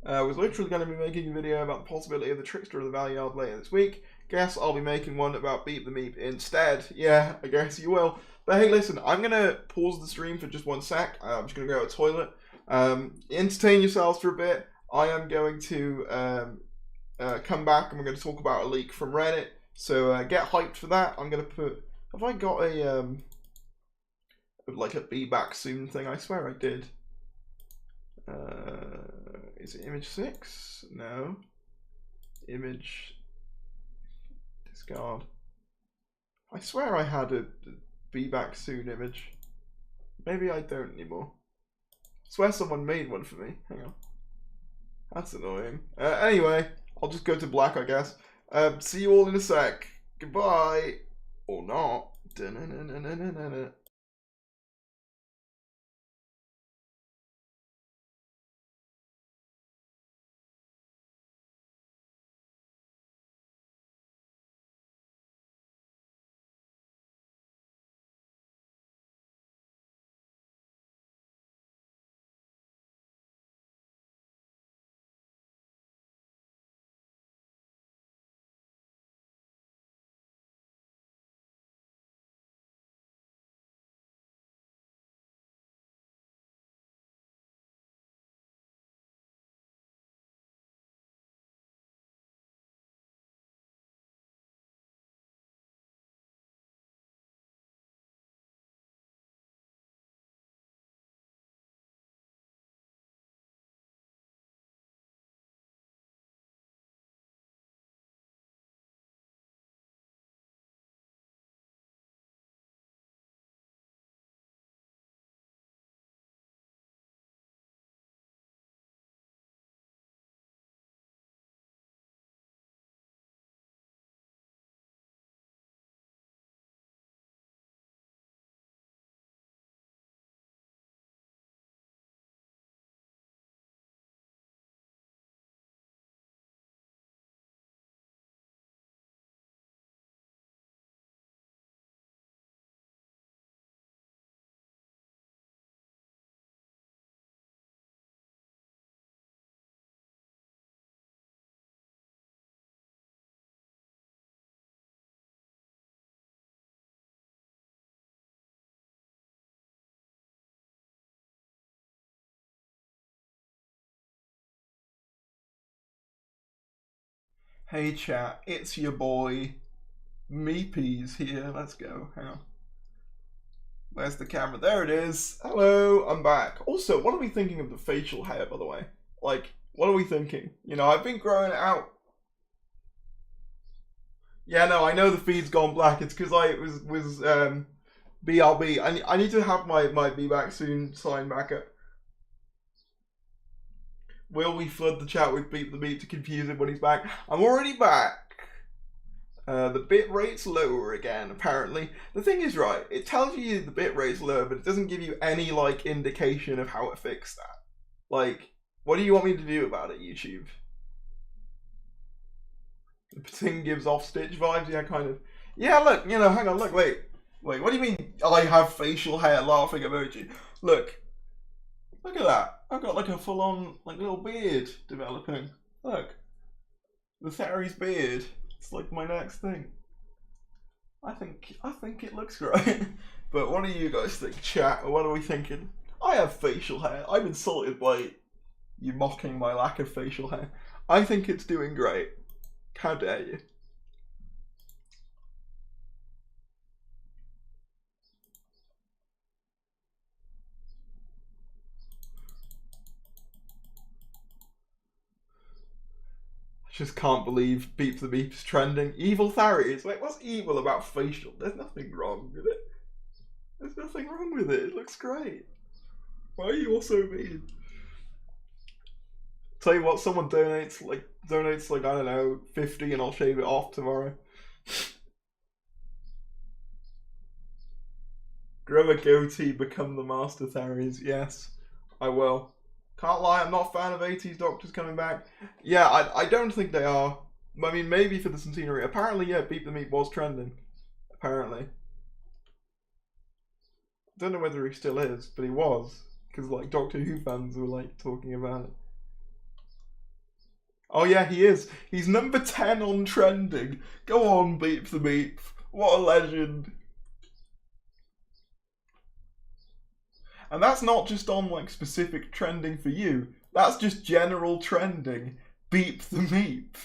I was literally going to be making a video about the possibility of the Trickster of the Valley Yard later this week. Guess I'll be making one about Beep the Meep instead. Yeah, I guess you will. But hey, listen, I'm going to pause the stream for just 1 sec. I'm just going to go to the toilet. Entertain yourselves for a bit. I am going to come back and we're going to talk about a leak from Reddit. So get hyped for that. I'm going to put... Have I got a like a be back soon thing? I swear I did. Is it image 6? No. Image discard. I swear I had a be back soon image. Maybe I don't anymore. I swear someone made one for me. Hang on. That's annoying. Anyway, I'll just go to black, I guess. See you all in a sec. Goodbye. Or not. Hey chat, it's your boy Meepies here. Let's go. Hang on. Where's the camera? There it is. Hello, I'm back. Also, what are we thinking of the facial hair, by the way? Like, what are we thinking? You know, I've been growing it out. Yeah, no, I know the feed's gone black. It's because I was BRB. I need to have my Be Back Soon sign back up. Will we flood the chat with Beep the Meep to confuse him when he's back? I'm already back. The bit rate's lower again, apparently. The thing is, right, it tells you the bit rate's lower, but it doesn't give you any, like, indication of how it fixed that. Like, what do you want me to do about it, YouTube? The thing gives off Stitch vibes, yeah, kind of. Yeah, look, you know, hang on, look, wait. Wait, what do you mean I have facial hair laughing emoji? Look. Look at that. I've got, like, a full-on, like, little beard developing. Look. The Theory's beard. It's like my next thing. I think it looks great. But what do you guys think, chat? What are we thinking? I have facial hair. I'm insulted by you mocking my lack of facial hair. I think it's doing great. How dare you? Just can't believe Beep the Meep's trending. Evil Theories. Wait, what's evil about facial? There's nothing wrong with it. There's nothing wrong with it. It looks great. Why are you all so mean? Tell you what, someone donates like I don't know, 50 and I'll shave it off tomorrow. Grow a goatee, become the master Theories. Yes, I will. Can't lie, I'm not a fan of 80s Doctors coming back. Yeah, I don't think they are. I mean, maybe for the centenary. Apparently, yeah, Beep the Meep was trending. Apparently. Don't know whether he still is, but he was. Because, like, Doctor Who fans were, like, talking about it. Oh, yeah, he is. He's number 10 on trending. Go on, Beep the Meep. What a legend. And that's not just on, like, specific trending for you. That's just general trending. Beep the Meep.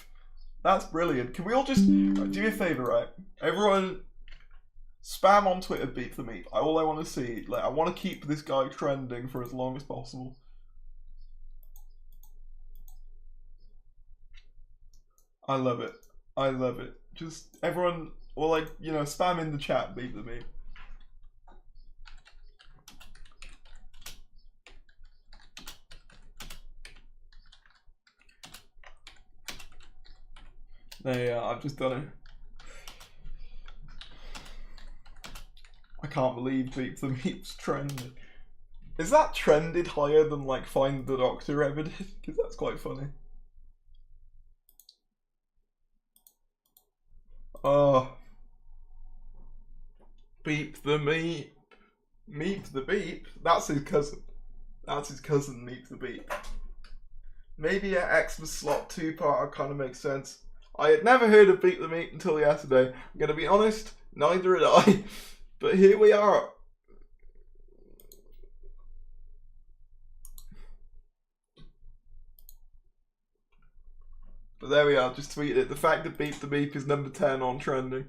That's brilliant. Can we all just do me a favour, right? Everyone, spam on Twitter Beep the Meep. All I want to see, like, I want to keep this guy trending for as long as possible. I love it. I love it. Just everyone, or like, you know, spam in the chat Beep the Meep. There you are, I've just done it. I can't believe Beep the Meep's trending. Is that trended higher than like Find the Doctor ever did? Because that's quite funny. Oh. Beep the Meep. Meep the Beep? That's his cousin. That's his cousin, Meep the Beep. Maybe an Xmas slot 2-parter kind of makes sense. I had never heard of Beep the Meep until yesterday. I'm going to be honest, neither had I. But here we are. But there we are, just tweeted it. The fact that Beep the Meep is number 10 on trending.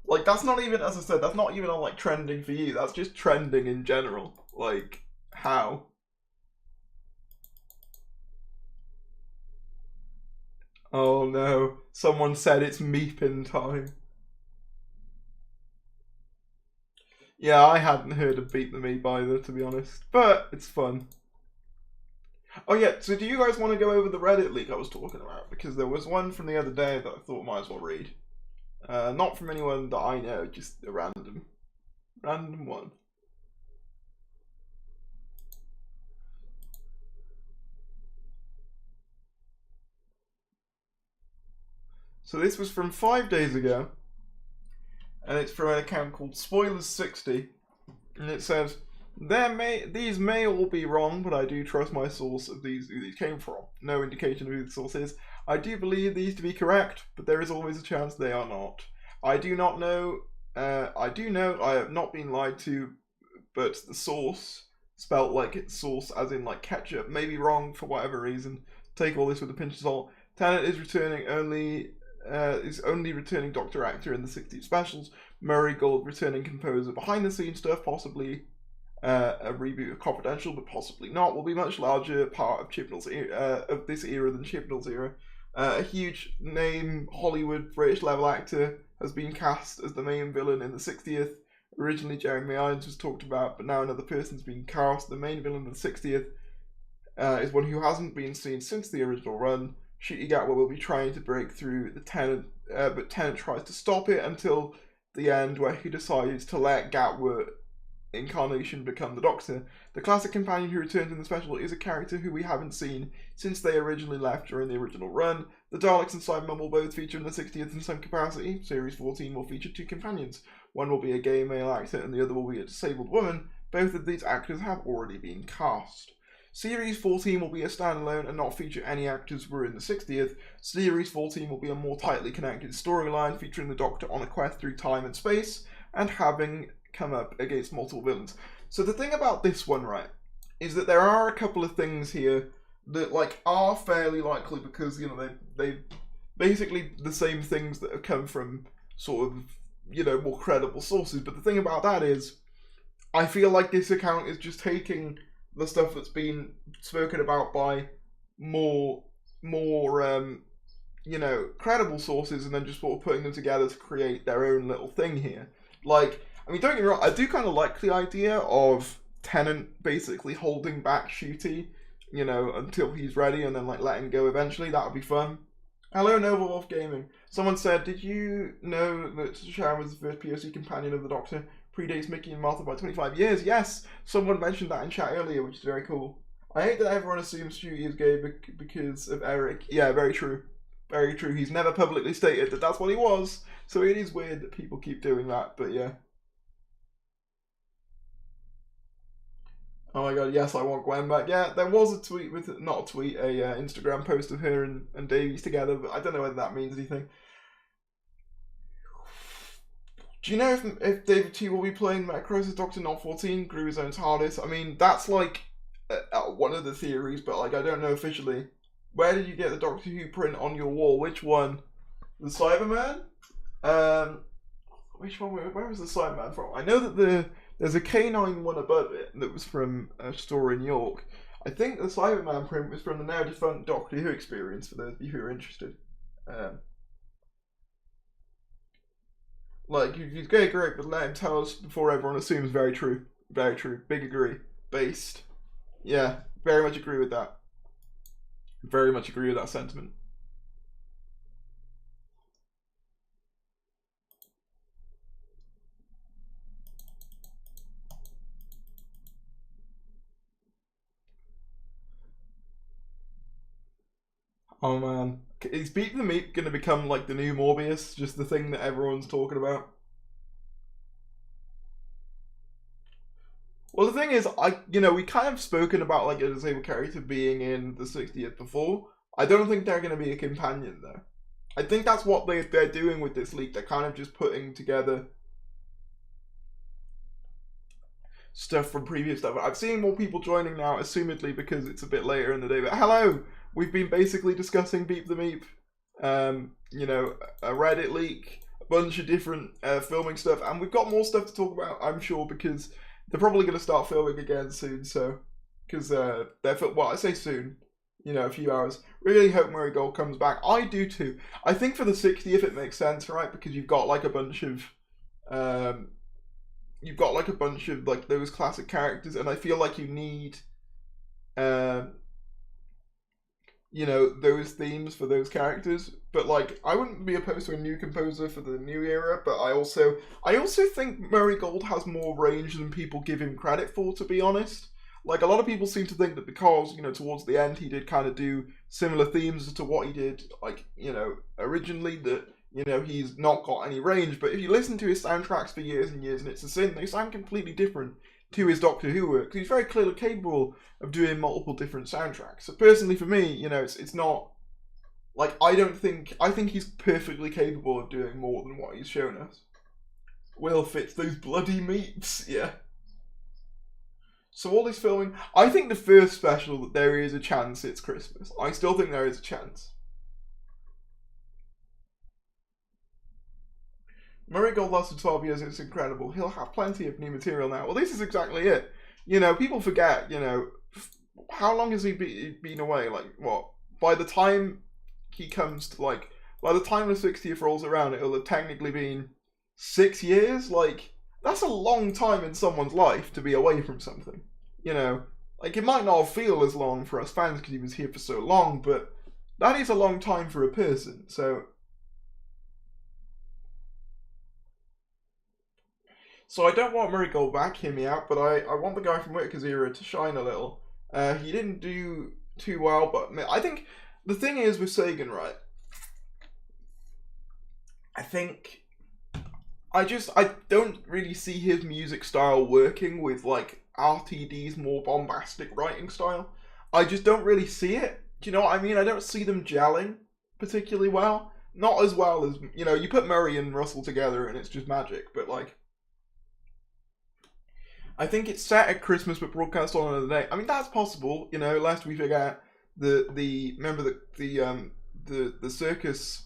Like, that's not even, as I said, that's not even on, like, trending for you. That's just trending in general. Like, how? Oh no, someone said it's meeping time. Yeah, I hadn't heard of Beep the Meep either, to be honest. But it's fun. Oh yeah, so do you guys want to go over the Reddit leak I was talking about? Because there was one from the other day that I thought I might as well read. Not from anyone that I know, just a random one. So this was from 5 days ago, and it's from an account called Spoilers60, and it says, these may all be wrong, but I do trust my source of who these came from. No indication of who the source is. I do believe these to be correct, but there is always a chance they are not. I do know I have not been lied to, but the source, spelt like it's sauce as in like ketchup, may be wrong for whatever reason. take all this with a pinch of salt. Tennant is only returning Doctor actor in the 60th specials. Murray Gold returning composer behind the scenes stuff, possibly a reboot of Confidential, but possibly not. Will be much larger part of Chibnall's of this era than Chibnall's era. A huge name Hollywood British level actor has been cast as the main villain in the 60th. Originally Jeremy Irons was talked about, but now another person's been cast. The main villain of the 60th is one who hasn't been seen since the original run. Ncuti Gatwa will be trying to break through the Tennant, but Tennant tries to stop it until the end, where he decides to let Gatwa incarnation become the Doctor. The classic companion who returns in the special is a character who we haven't seen since they originally left during the original run. The Daleks and Cybermen will both feature in the 60th in some capacity. Series 14 will feature 2 companions. One will be a gay male actor and the other will be a disabled woman. Both of these actors have already been cast. Series 14 will be a standalone and not feature any actors who were in the 60th. Series 14 will be a more tightly connected storyline featuring the Doctor on a quest through time and space and having come up against multiple villains. So the thing about this one, right, is that there are a couple of things here that like are fairly likely because, you know, they basically the same things that have come from sort of, you know, more credible sources. But the thing about that is I feel like this account is just taking the stuff that's been spoken about by more you know, credible sources and then just sort of putting them together to create their own little thing here. Like, I mean, don't get me wrong, I do kind of like the idea of Tennant basically holding back Ncuti, you know, until he's ready and then like letting go eventually. That would be fun. Hello, Nova Wolf Gaming. Someone said, did you know that Sharon was the first POC companion of the Doctor? Predates Mickey and Martha by 25 years. Yes, someone mentioned that in chat earlier, which is very cool. I hate that everyone assumes Ncuti is gay because of Eric. Yeah, very true. Very true. He's never publicly stated that that's what he was. So it is weird that people keep doing that, but yeah. Oh my god, yes, I want Gwen back. Yeah, there was a tweet with, not a tweet, a Instagram post of her and Davies together, but I don't know whether that means anything. Do you know if David T will be playing Macross' Doctor Not 14, grew his own TARDIS? I mean, that's like one of the theories, but like I don't know officially. Where did you get the Doctor Who print on your wall? Which one? The Cyberman? Which one? Where was the Cyberman from? I know that there's a K9 one above it that was from a store in York. I think the Cyberman print was from the now defunct Doctor Who experience, for those of you who are interested. Like, if he's gay, great, but let him tell us before everyone assumes. Very true. Very true. Big agree. Based. Yeah, very much agree with that. Very much agree with that sentiment. Oh man. Is Beep the Meep going to become like the new Morbius? Just the thing that everyone's talking about? Well, the thing is, we kind of spoken about like a disabled character being in the 60th before. I don't think they're going to be a companion though. I think that's what they're doing with this leak. They're kind of just putting together stuff from previous stuff. I've seen more people joining now, assumedly because it's a bit later in the day. But hello! We've been basically discussing Beep the Meep. You know, a Reddit leak, a bunch of different filming stuff, and we've got more stuff to talk about, I'm sure, because they're probably going to start filming again soon, so, because they're, well, I say soon, you know, a few hours. Really hope Murray Gold comes back. I do too. I think for the 60th it makes sense, right, because you've got like a bunch of, like those classic characters, and I feel like you need, you know, those themes for those characters. But like, I wouldn't be opposed to a new composer for the new era, but I also think Murray Gold has more range than people give him credit for, to be honest. Like, a lot of people seem to think that because, you know, towards the end he did kind of do similar themes to what he did, like, you know, originally, that, you know, he's not got any range. But if you listen to his soundtracks for years and years, and it's a sin, they sound completely different to his Doctor Who work. He's very clearly capable of doing multiple different soundtracks. So personally for me, you know, it's not, like, I think he's perfectly capable of doing more than what he's shown us. Will fits those bloody meats, yeah. So all this filming, I think the first special that there is a chance it's Christmas. I still think there is a chance. Murray Gold lasted 12 years, it's incredible. He'll have plenty of new material now. Well, this is exactly it. You know, people forget, you know, how long has he been away? Like, what? By the time he comes to, like, by the time the 60th rolls around, it'll have technically been 6 years? Like, that's a long time in someone's life to be away from something. You know, like, it might not feel as long for us fans because he was here for so long, but that is a long time for a person, so... So I don't want Murray Gold back, hear me out, but I want the guy from Whitaker's era to shine a little. He didn't do too well, but I think the thing is with Sagan, right? I think I don't really see his music style working with like RTD's more bombastic writing style. I just don't really see it. Do you know what I mean? I don't see them gelling particularly well. Not as well as, you know, you put Murray and Russell together and it's just magic, but like I think it's set at Christmas but broadcast on another day. I mean, that's possible, you know, lest we forget remember the circus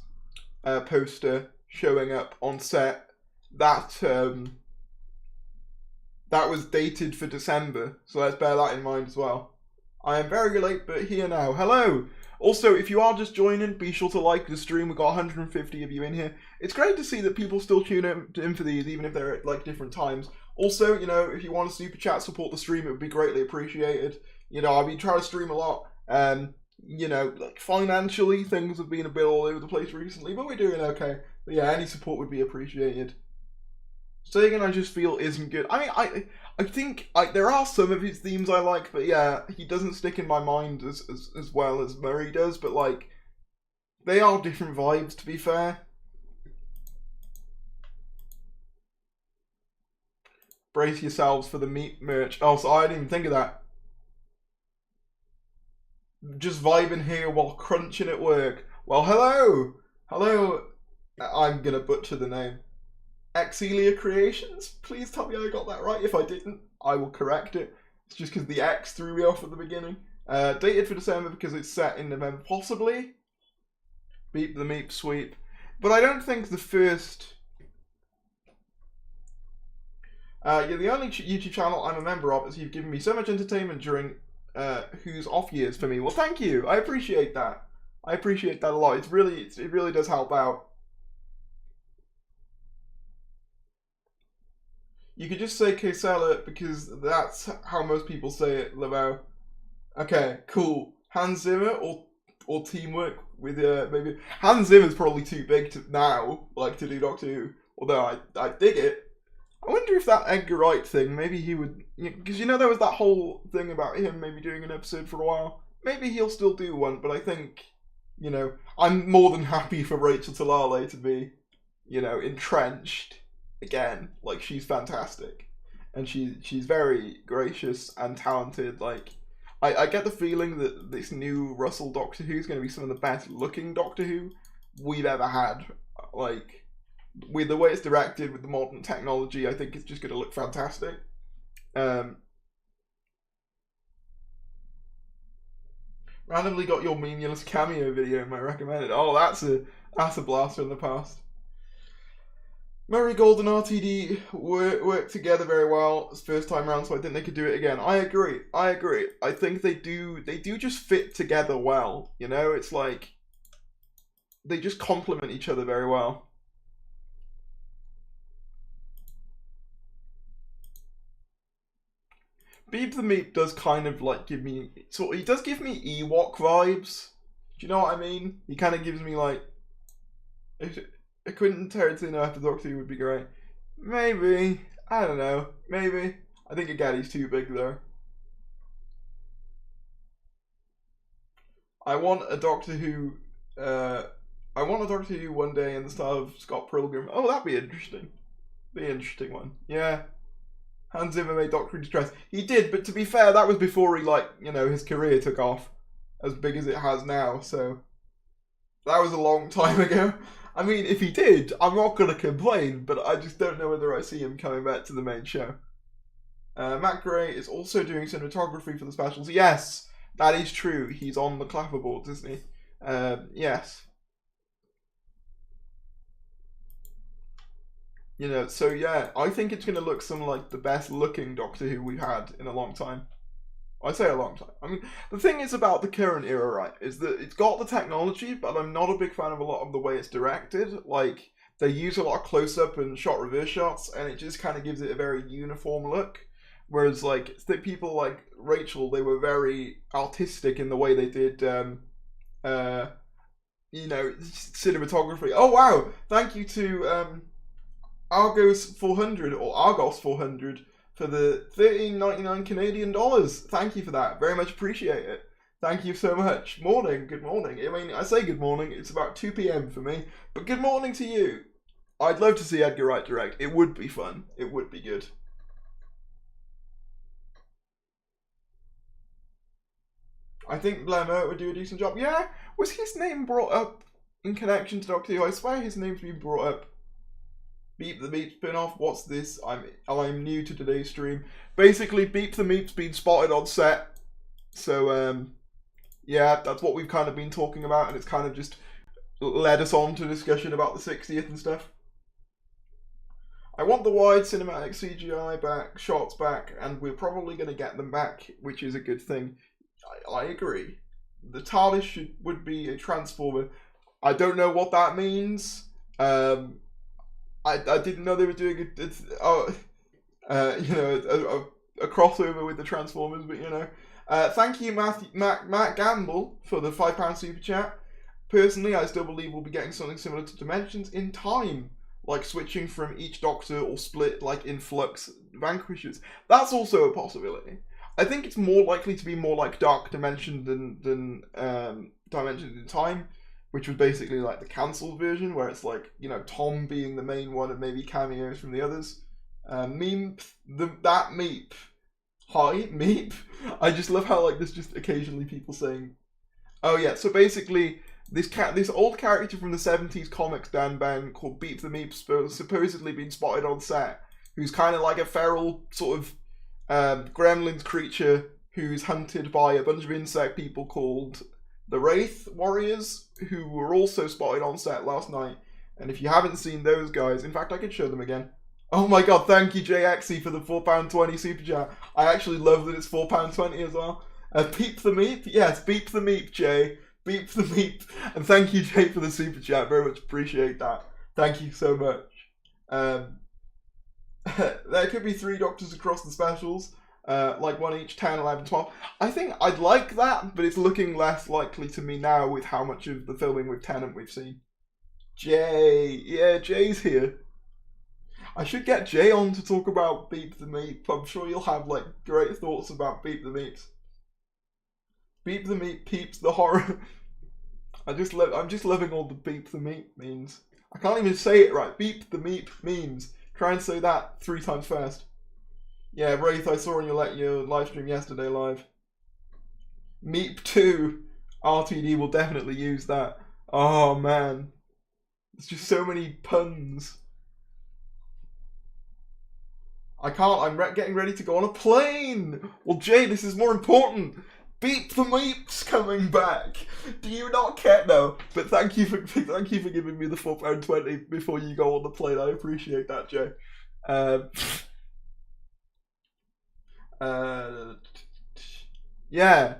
poster showing up on set, that was dated for December, so let's bear that in mind as well. I am very late but here now. Hello! Also, if you are just joining, be sure to like the stream. We've got 150 of you in here. It's great to see that people still tune in for these, even if they're at like different times. Also, you know, if you want to super chat, support the stream, it would be greatly appreciated. You know, I've been trying to stream a lot. You know, like financially, things have been a bit all over the place recently, but we're doing okay. But yeah, any support would be appreciated. Sagan, I just feel isn't good. I mean, I think there are some of his themes I like, but yeah, he doesn't stick in my mind as well as Murray does. But like, they are different vibes, to be fair. Brace yourselves for the meat merch. Oh, so I didn't even think of that. Just vibing here while crunching at work. Well, hello! Hello! I'm gonna butcher the name. Axelia Creations? Please tell me I got that right. If I didn't, I will correct it. It's just because the X threw me off at the beginning. Dated for December because it's set in November, possibly. Beep the Meep sweep. But I don't think the first... you're the only YouTube channel I'm a member of, as you've given me so much entertainment during who's off years for me. Well, thank you. I appreciate that. I appreciate that a lot. It really does help out. You could just say Quesela because that's how most people say it, Lavau. Okay, cool. Hans Zimmer or teamwork with maybe Hans Zimmer's probably too big to now, like to do Doctor Who. Although I dig it. I wonder if that Edgar Wright thing, maybe he would, because you know there was that whole thing about him maybe doing an episode for a while. Maybe he'll still do one, but I think, you know, I'm more than happy for Rachel Talale to be, you know, entrenched again. Like, she's fantastic, and she's very gracious and talented. Like, I get the feeling that this new Russell Doctor Who is going to be some of the best looking Doctor Who we've ever had. Like, with the way it's directed, with the modern technology, I think it's just going to look fantastic. Randomly got your Meaningless cameo video in my recommended. Oh, that's a blast from the past. Murray Gold and RTD work together very well this first time around, so I think they could do it again. I agree. I think they do just fit together well. You know, it's like they just complement each other very well. Beep the Meep does kind of like give me, he does give me Ewok vibes. Do you know what I mean? He kind of gives me like, a Quentin Tarantino after Doctor Who would be great. Maybe, I don't know, maybe. I think again he's too big though. I want a Doctor Who one day in the style of Scott Pilgrim. Oh, that'd be interesting. Be an interesting one. Yeah. Hans Zimmer made Doctor in Distress. He did, but to be fair, that was before he, like, you know, his career took off as big as it has now, so that was a long time ago. I mean, if he did, I'm not going to complain, but I just don't know whether I see him coming back to the main show. Matt Gray is also doing cinematography for the specials. Yes, that is true. He's on the clapperboards, isn't he? Yes. You know, so yeah, I think it's going to look some like the best looking Doctor Who we've had in a long time. I say a long time. I mean, the thing is about the current era, right, is that it's got the technology, but I'm not a big fan of a lot of the way it's directed. Like, they use a lot of close-up and shot reverse shots, and it just kind of gives it a very uniform look. Whereas, like, people like Rachel, they were very artistic in the way they did, you know, cinematography. Oh, wow! Thank you to, Argos 400, or Argos 400, for the $13.99 Canadian dollars. Thank you for that. Very much appreciate it. Thank you so much. Morning. Good morning. I mean, I say good morning. It's about 2 p.m. for me. But good morning to you. I'd love to see Edgar Wright direct. It would be fun. It would be good. I think Blemmer would do a decent job. Yeah? Was his name brought up in connection to Doctor Who? I swear his name's been brought up. Beep the Meep spin-off. What's this? I'm new to today's stream. Basically, Beep the Meep's been spotted on set. So, yeah, that's what we've kind of been talking about, and it's kind of just led us on to discussion about the 60th and stuff. I want the wide cinematic CGI back, shots back, and we're probably going to get them back, which is a good thing. I agree. The TARDIS would be a transformer. I don't know what that means. I didn't know they were doing a crossover with the Transformers, but you know. Thank you, Matt Gamble, for the £5 super chat. Personally, I still believe we'll be getting something similar to Dimensions in time, like switching from each Doctor or split like influx vanquishers. That's also a possibility. I think it's more likely to be more like Dark Dimension than Dimensions in Time, which was basically like the cancelled version, where it's like, you know, Tom being the main one and maybe cameos from the others. That Meep. Hi, Meep. I just love how like there's just occasionally people saying, oh yeah, so basically this old character from the 70s comics Dan Ben called Beep the Meep supposedly been spotted on set, who's kind of like a feral sort of gremlins creature who's hunted by a bunch of insect people called the Wraith Warriors, who were also spotted on set last night. And if you haven't seen those guys, in fact, I could show them again. Oh my god, thank you, JXE, for the £4.20 super chat. I actually love that it's £4.20 as well. Beep the Meep? Yes, Beep the Meep, Jay. Beep the Meep. And thank you, Jay, for the super chat. Very much appreciate that. Thank you so much. There could be 3 Doctors across the specials. Like one each, 10, 11, 12. I think I'd like that, but it's looking less likely to me now with how much of the filming with Tennant we've seen. Jay. Yeah, Jay's here. I should get Jay on to talk about Beep the Meep. I'm sure you'll have like great thoughts about Beep the Meeps. Beep the Meep peeps the horror. I'm just loving all the Beep the Meep memes. I can't even say it right. Beep the Meep memes. Try and say that 3 times fast. Yeah, Wraith, I saw on your live stream yesterday live. Meep 2. RTD will definitely use that. Oh man. There's just so many puns. I can't, I'm getting ready to go on a plane! Well, Jay, this is more important! Beep the Meep's coming back! Do you not care? No, but thank you for giving me the £4.20 before you go on the plane. I appreciate that, Jay. Yeah,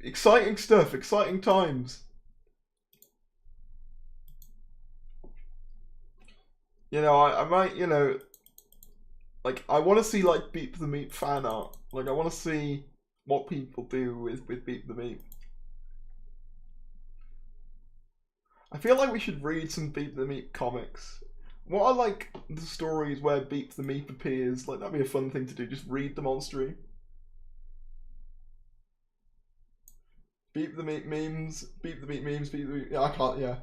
exciting stuff, exciting times. You know, I might, you know, like, I want to see, like, Beep the Meep fan art. Like, I want to see what people do with Beep the Meep. I feel like we should read some Beep the Meep comics. What are, like, the stories where Beep the Meep appears? Like, that'd be a fun thing to do, just read them on stream. Beep the Meep memes, Beep the Meep memes, Beep the Meep... Yeah, I can't, yeah.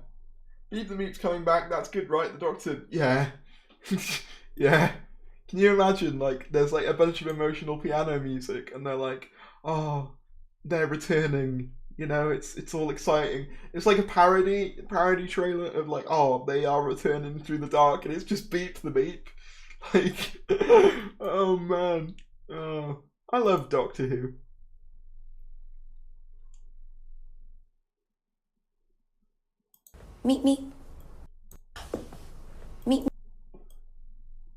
Beep the Meep's coming back, that's good, right? The Doctor... Yeah. Yeah. Can you imagine, like, there's, like, a bunch of emotional piano music, and they're like, oh, they're returning. You know, it's all exciting. It's like a parody trailer of, like, oh, they are returning through the dark, and it's just Beep the Meep. Like, oh, man. Oh, I love Doctor Who. Meet me. Meet me.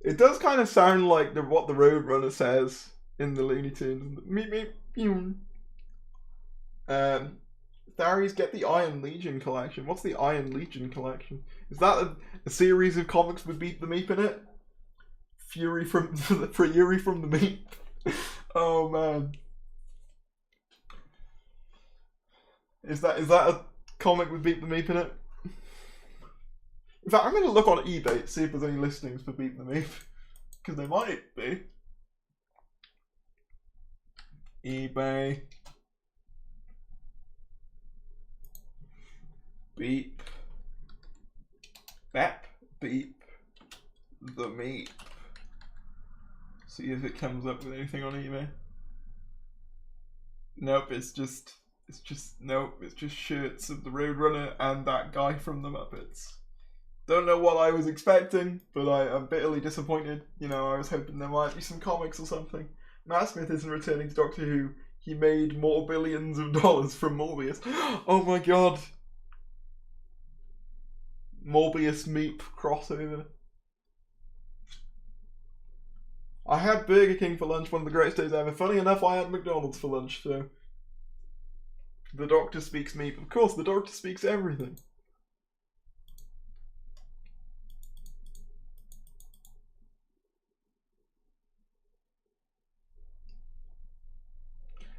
It does kind of sound like what the Roadrunner says in the Looney Tunes. Meet me. Darius, get the Iron Legion collection. What's the Iron Legion collection? Is that a series of comics with Beep the Meep in it? Fury from the Meep. Oh man. Is that a comic with Beep the Meep in it? In fact, I'm going to look on eBay to see if there's any listings for Beep the Meep. Because there might be. eBay. Beep. Beep the Meep. See if it comes up with anything on eBay. Nope, it's just shirts of the Roadrunner and that guy from the Muppets. Don't know what I was expecting, but I'm bitterly disappointed. You know, I was hoping there might be some comics or something. Matt Smith isn't returning to Doctor Who. He made more billions of dollars from Morbius. Oh my god. Morbius Meep crossover. I had Burger King for lunch, one of the greatest days ever. Funny enough, I had McDonald's for lunch, so... The Doctor speaks Meep. Of course, the Doctor speaks everything.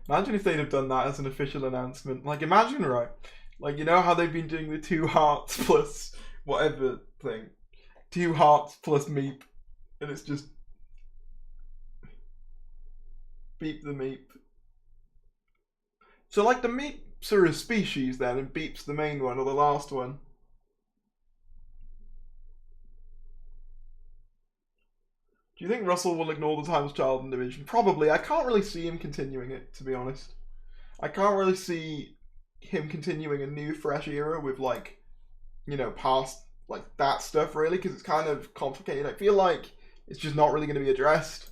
Imagine if they'd have done that as an official announcement. Like, imagine, right? Like, you know how they've been doing the 2 hearts plus whatever thing? 2 hearts plus Meep. And it's just... Beep the Meep. So, like, the Meeps are a species then, and Beep's the main one, or the last one. Do you think Russell will ignore the Timeless Child in Division? Probably. I can't really see him continuing it, to be honest. I can't really see him continuing a new, fresh era with, like, you know, past, like, that stuff, really, because it's kind of complicated. I feel like it's just not really going to be addressed,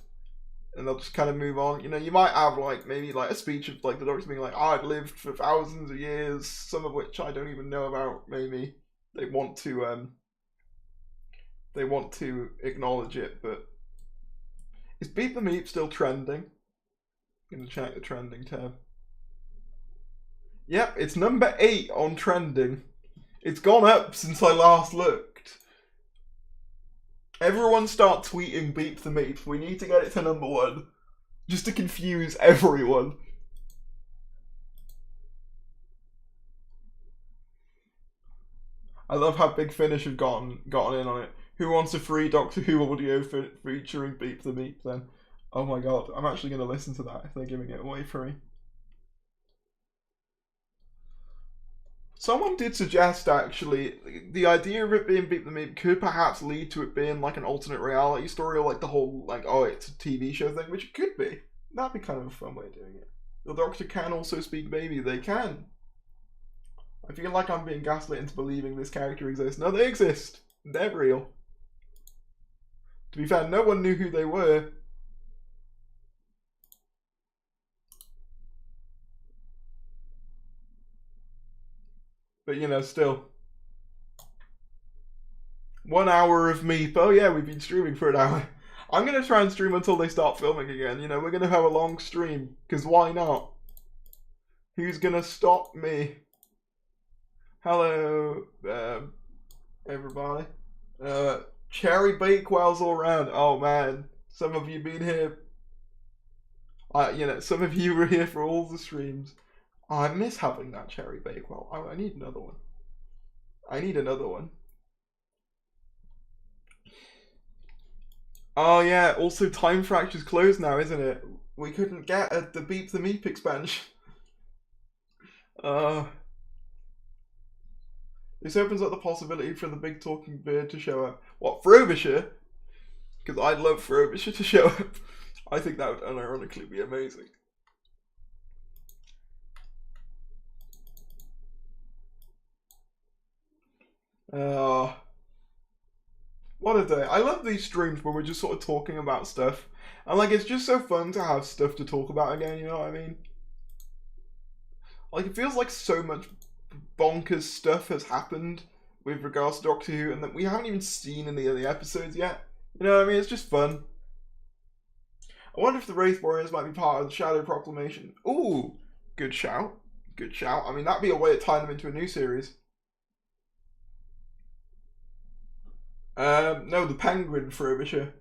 and they'll just kind of move on. You know, you might have, like, maybe, like, a speech of, like, the Doctor being like, oh, I've lived for thousands of years, some of which I don't even know about, maybe. They want to acknowledge it, but... Is Beep the Meep still trending? I'm gonna check the trending tab. Yep, it's number 8 on trending. It's gone up since I last looked. Everyone start tweeting Beep the Meep. We need to get it to number 1. Just to confuse everyone. I love how Big Finish have gotten in on it. Who wants a free Doctor Who audio featuring Beep the Meep then? Oh my god, I'm actually going to listen to that if they're giving it away free. Someone did suggest, actually, the idea of it being Beep the Meep could perhaps lead to it being like an alternate reality story, or like the whole, like, oh, it's a TV show thing, which it could be. That'd be kind of a fun way of doing it. The Doctor can also speak baby. They can. I feel like I'm being gaslit into believing this character exists. No, they exist. They're real. To be fair, no one knew who they were. But, you know, still. 1 hour of Meep. Oh yeah, we've been streaming for an hour. I'm going to try and stream until they start filming again. You know, we're going to have a long stream. Because why not? Who's going to stop me? Hello, everybody. Cherry Bakewell's all around. Oh man, some of you been here. You know, some of you were here for all the streams. Oh, I miss having that Cherry Bakewell. I need another one. I need another one. Oh yeah, also Time Fracture's closed now, isn't it? We couldn't get the Beep the Meep expansion. This opens up the possibility for the big talking bird to show up. What, Frobisher? Because I'd love Frobisher to show up. I think that would unironically be amazing. What What a day. I love these streams where we're just sort of talking about stuff. And like, it's just so fun to have stuff to talk about again, you know what I mean? Like, it feels like so much bonkers stuff has happened with regards to Doctor Who, and that we haven't even seen any of the episodes yet. You know what I mean? It's just fun. I wonder if the Wraith Warriors might be part of the Shadow Proclamation. Ooh, good shout. Good shout. I mean, that'd be a way of tying them into a new series. No, the Penguin Frobisher.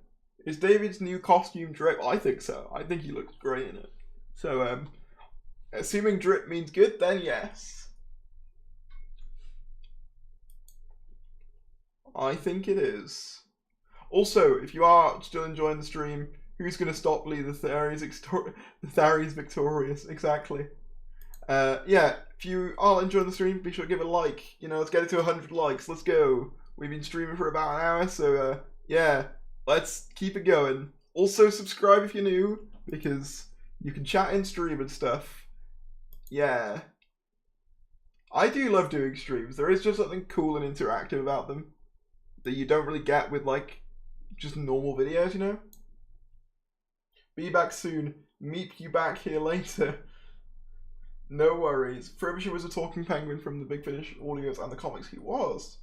Is David's new costume drip? I think so. I think he looks great in it. So, assuming drip means good, then yes. I think it is. Also, if you are still enjoying the stream, who's going to stop Lee? The Thari's victorious. Exactly. Yeah, if you are enjoying the stream, be sure to give it a like. You know, let's get it to 100 likes. Let's go. We've been streaming for about an hour, so yeah, let's keep it going. Also, subscribe if you're new, because you can chat in stream and stuff. Yeah. I do love doing streams. There is just something cool and interactive about them that you don't really get with, like, just normal videos, you know? Be back soon. Meep you back here later. No worries. Frobisher was a talking penguin from the Big Finish audios and the comics. He was.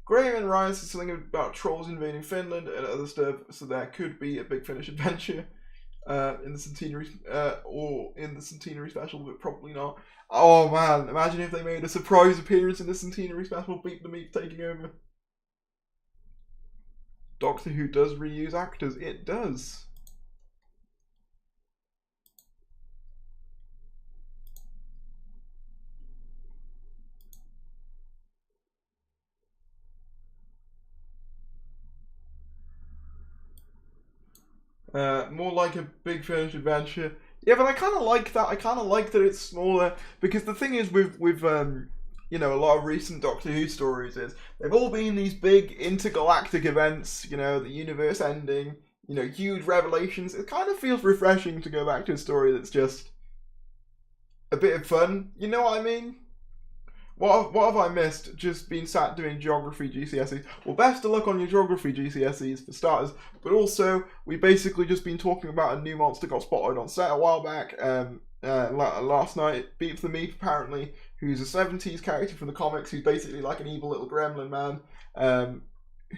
Graham and Ryan said something about trolls invading Finland and other stuff, so there could be a Big Finish adventure in the centenary or in the centenary special, but probably not. Oh man, imagine if they made a surprise appearance in the centenary special, Beep the Meep taking over. Doctor Who does reuse actors. It does. More like a Big Finish adventure. Yeah, but I kind of like that. I kind of like that it's smaller, because the thing is with you know, a lot of recent Doctor Who stories is they've all been these big intergalactic events. You know, the universe ending. You know, huge revelations. It kind of feels refreshing to go back to a story that's just a bit of fun. You know what I mean? What have I missed? Just been sat doing geography GCSEs. Well, best of luck on your geography GCSEs for starters. But also, we've basically just been talking about a new monster got spotted on set a while back. Last night, Beep the Meep, apparently, who's a 70s character from the comics, who's basically like an evil little gremlin man,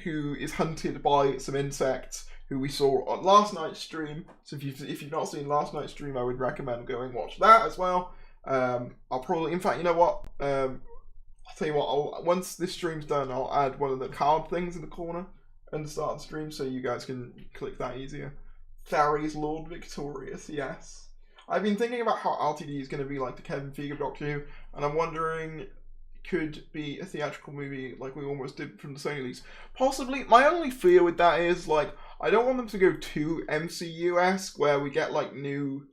who is hunted by some insects, who we saw on last night's stream. So if you've not seen last night's stream, I would recommend going watch that as well. I'll probably, in fact, you know what? I'll tell you what, once this stream's done, I'll add one of the card things in the corner and start the stream so you guys can click that easier. Thari's Lord Victorious, yes. I've been thinking about how RTD is going to be like the Kevin Feige of Doctor Who, and I'm wondering, could be a theatrical movie like we almost did from the Sony leaks. Possibly. My only fear with that is, like, I don't want them to go too MCU-esque, where we get, like, new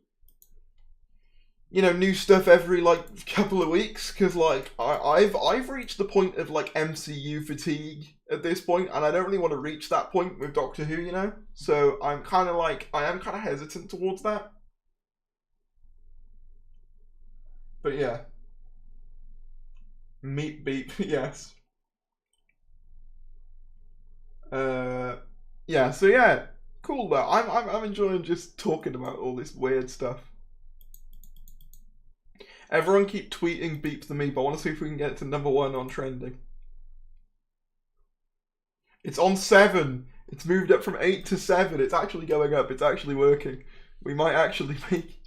stuff every, like, couple of weeks, because, like, I've reached the point of, like, MCU fatigue at this point, and I don't really want to reach that point with Doctor Who, you know? So I'm kind of, like, I am kind of hesitant towards that. But yeah. Meep Beep, yes. Yeah, so yeah, cool though. I'm enjoying just talking about all this weird stuff. Everyone keep tweeting Beep the Meep. I want to see if we can get it to #1 on trending. It's on 7. It's moved up from 8 to 7. It's actually going up. It's actually working. We might actually make...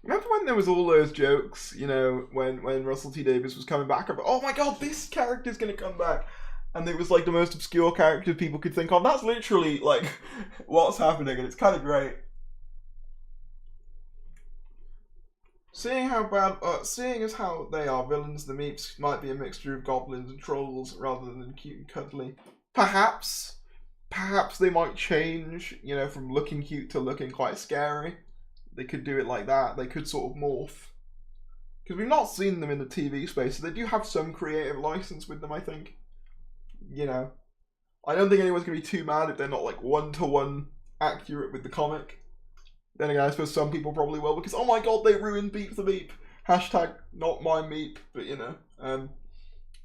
Remember when there was all those jokes, you know, when Russell T Davies was coming back, about, oh my god, this character's gonna come back, and it was like the most obscure character people could think of. That's literally like what's happening, and it's kind of great. Seeing as how they are villains, the Meeps might be a mixture of goblins and trolls rather than cute and cuddly. Perhaps they might change, you know, from looking cute to looking quite scary. They could do it like that. They could sort of morph. Because we've not seen them in the TV space, so they do have some creative license with them, I think. You know. I don't think anyone's going to be too mad if they're not, like, one-to-one accurate with the comic. Then again, I suppose some people probably will, because, oh my god, they ruined Beep the Meep. Hashtag not my meep, but you know.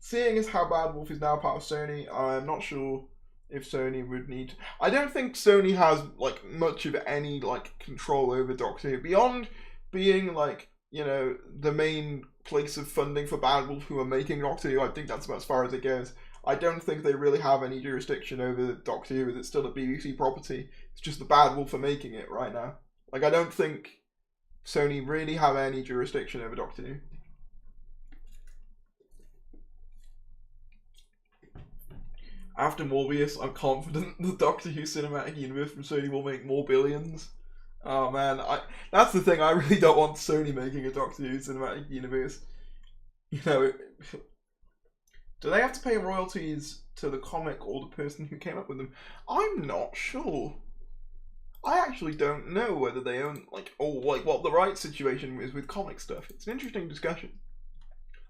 Seeing as how Bad Wolf is now part of Sony, I'm not sure if Sony would need... I don't think Sony has, like, much of any, like, control over Doctor Who. Beyond being, like, you know, the main place of funding for Bad Wolf who are making Doctor Who, I think that's about as far as it goes. I don't think they really have any jurisdiction over Doctor Who, as it's still a BBC property. It's just the Bad Wolf are making it right now. Like, I don't think Sony really have any jurisdiction over Doctor Who. After Morbius, I'm confident the Doctor Who cinematic universe from Sony will make more billions. Oh man, that's the thing, I really don't want Sony making a Doctor Who cinematic universe. You know, do they have to pay royalties to the comic or the person who came up with them? I'm not sure. I actually don't know whether they own, like, or like what the rights situation is with comic stuff. It's an interesting discussion.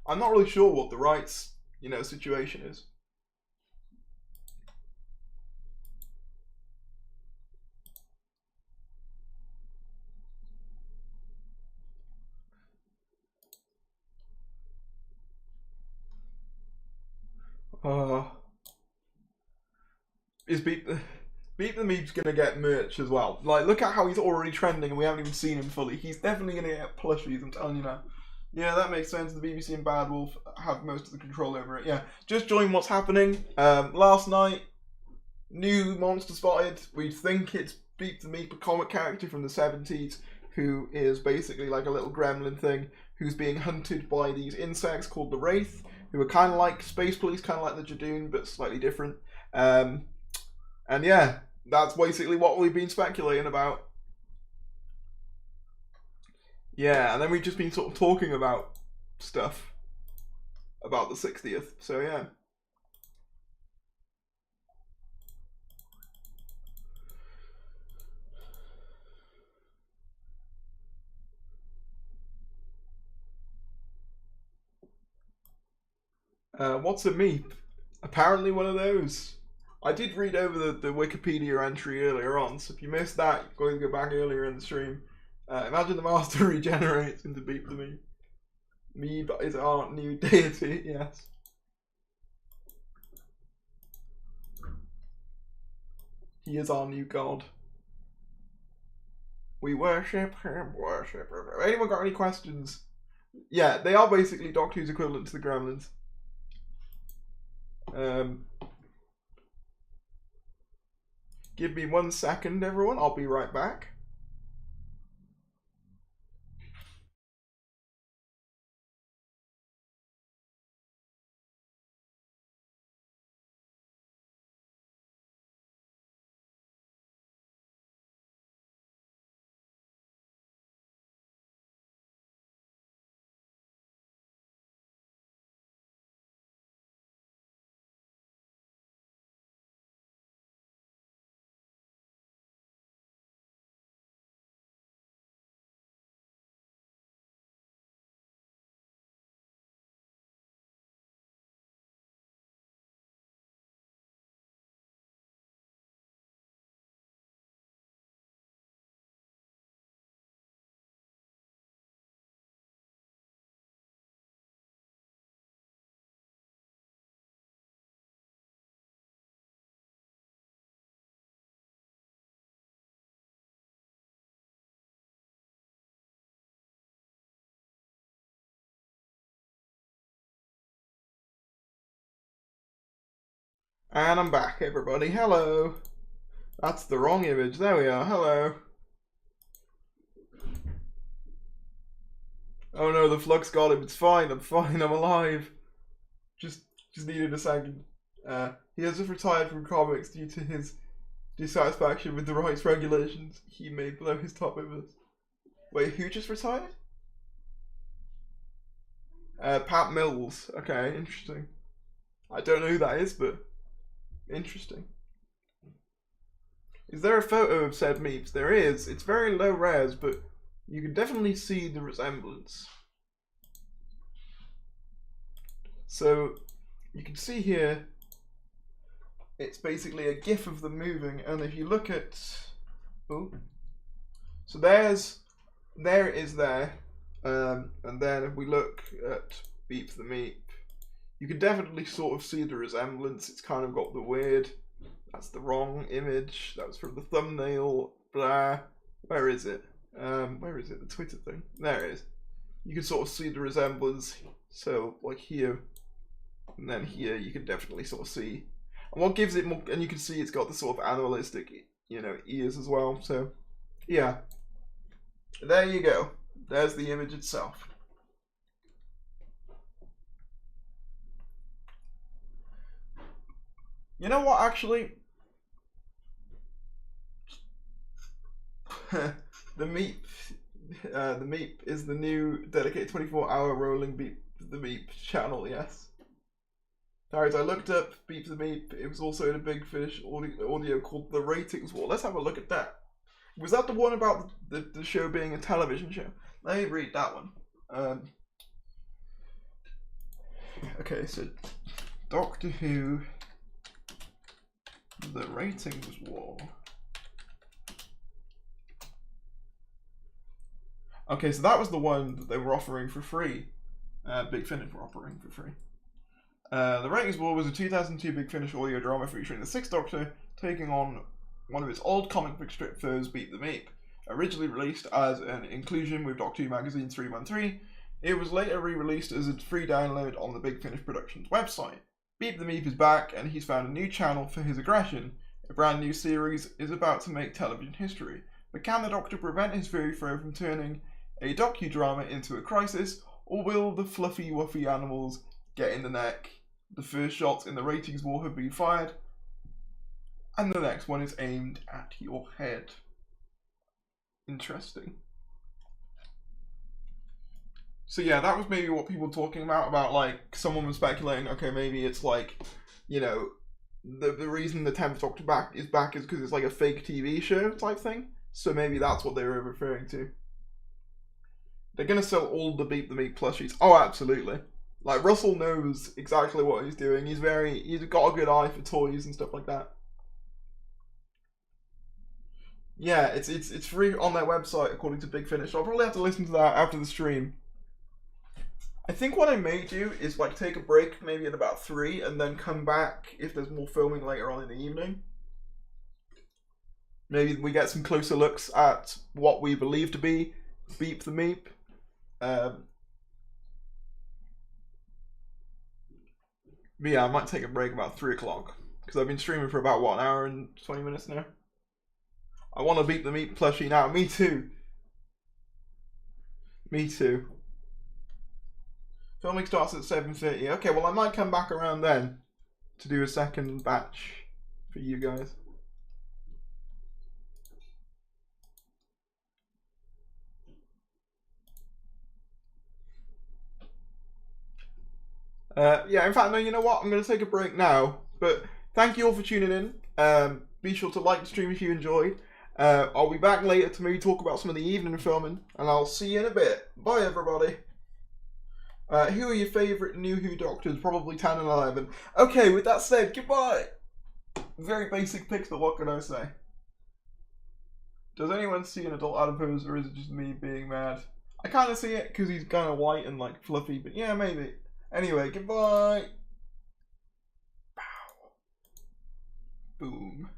I'm not really sure what the rights, you know, situation is. Is Beep the Meep's gonna get merch as well? Like, look at how he's already trending and we haven't even seen him fully. He's definitely gonna get plushies, I'm telling you now. Yeah, that makes sense. The BBC and Bad Wolf have most of the control over it. Yeah, just join what's happening. Last night, new monster spotted. We think it's Beep the Meep, a comic character from the 70s, who is basically like a little gremlin thing, who's being hunted by these insects called the Wraith, who are kind of like Space Police, kind of like the Jadoon, but slightly different. And yeah, that's basically what we've been speculating about. Yeah, and then we've just been sort of talking about stuff about the 60th, so yeah. What's a meep? Apparently one of those. I did read over the Wikipedia entry earlier on, so if you missed that, you can go and go back earlier in the stream. Imagine the Master regenerates into Beep the Meep. Meep is our new deity, yes. He is our new god. We worship him, worship him. Anyone got any questions? Yeah, they are basically Doctor Who's equivalent to the Gremlins. Give me 1 second, everyone. I'll be right back. And I'm back, everybody. Hello. That's the wrong image. There we are. Hello. Oh no, the flux got him. It's fine. I'm fine. I'm alive. Just needed a second. He has just retired from comics due to his dissatisfaction with the rights regulations. He may blow his top with us. Wait, who just retired? Pat Mills. Okay, interesting. I don't know who that is, but interesting. Is there a photo of said Meeps? There is. It's very low res, but you can definitely see the resemblance. So you can see here, it's basically a GIF of them moving, and if you look at, oh, So there it is there. And then if we look at Beep the Meep, you can definitely sort of see the resemblance. It's kind of got the weird, that's the wrong image. That was from the thumbnail. Blah. Where is it? Where is it? The Twitter thing. There it is. You can sort of see the resemblance. So like here, and then here, you can definitely sort of see. And what gives it more, and you can see it's got the sort of animalistic, you know, ears as well. So yeah, there you go. There's the image itself. You know what, actually? The Meep is the new dedicated 24-hour rolling Beep the Meep channel, yes. Alright, I looked up Beep the Meep. It was also in a Big Finish audio called The Ratings War. Let's have a look at that. Was that the one about the show being a television show? Let me read that one. Okay, so Doctor Who, The Ratings War. Okay, so that was the one that they were offering for free. Big Finish were offering for free. The Ratings War was a 2002 Big Finish audio drama featuring the Sixth Doctor taking on one of its old comic book strip foes, Beep the Meep. Originally released as an inclusion with Doctor Who Magazine 313, it was later re-released as a free download on the Big Finish Productions website. Beep the Meep is back, and he's found a new channel for his aggression. A brand new series is about to make television history. But can the Doctor prevent his fury throw from turning a docudrama into a crisis, or will the fluffy wuffy animals get in the neck? The first shots in the Ratings War have been fired, and the next one is aimed at your head. Interesting. So yeah, that was maybe what people were talking about like, someone was speculating, okay, maybe it's like, you know, the reason the 10th Doctor is back is because it's like a fake TV show type thing. So maybe that's what they were referring to. They're going to sell all the Beep the Meep plushies. Oh, absolutely. Like, Russell knows exactly what he's doing. He's got a good eye for toys and stuff like that. Yeah, it's free on their website according to Big Finish. I'll probably have to listen to that after the stream. I think what I may do is like take a break maybe at about 3 and then come back if there's more filming later on in the evening. Maybe we get some closer looks at what we believe to be Beep the Meep. But yeah, I might take a break about 3 o'clock because I've been streaming for about, what, an hour and 20 minutes now? I want to Beep the Meep plushie now. Me too. Me too. Filming starts at 7:30. Okay, well I might come back around then to do a second batch for you guys. Yeah, in fact, no, you know what? I'm going to take a break now. But thank you all for tuning in. Be sure to like the stream if you enjoyed. I'll be back later to maybe talk about some of the evening filming. And I'll see you in a bit. Bye, everybody. Who are your favourite New Who Doctors? Probably 10 and 11. Okay, with that said, goodbye. Very basic picks, but what can I say? Does anyone see an adult adipose, or is it just me being mad? I kind of see it because he's kind of white and like fluffy, but yeah, maybe. Anyway, goodbye. Bow. Boom.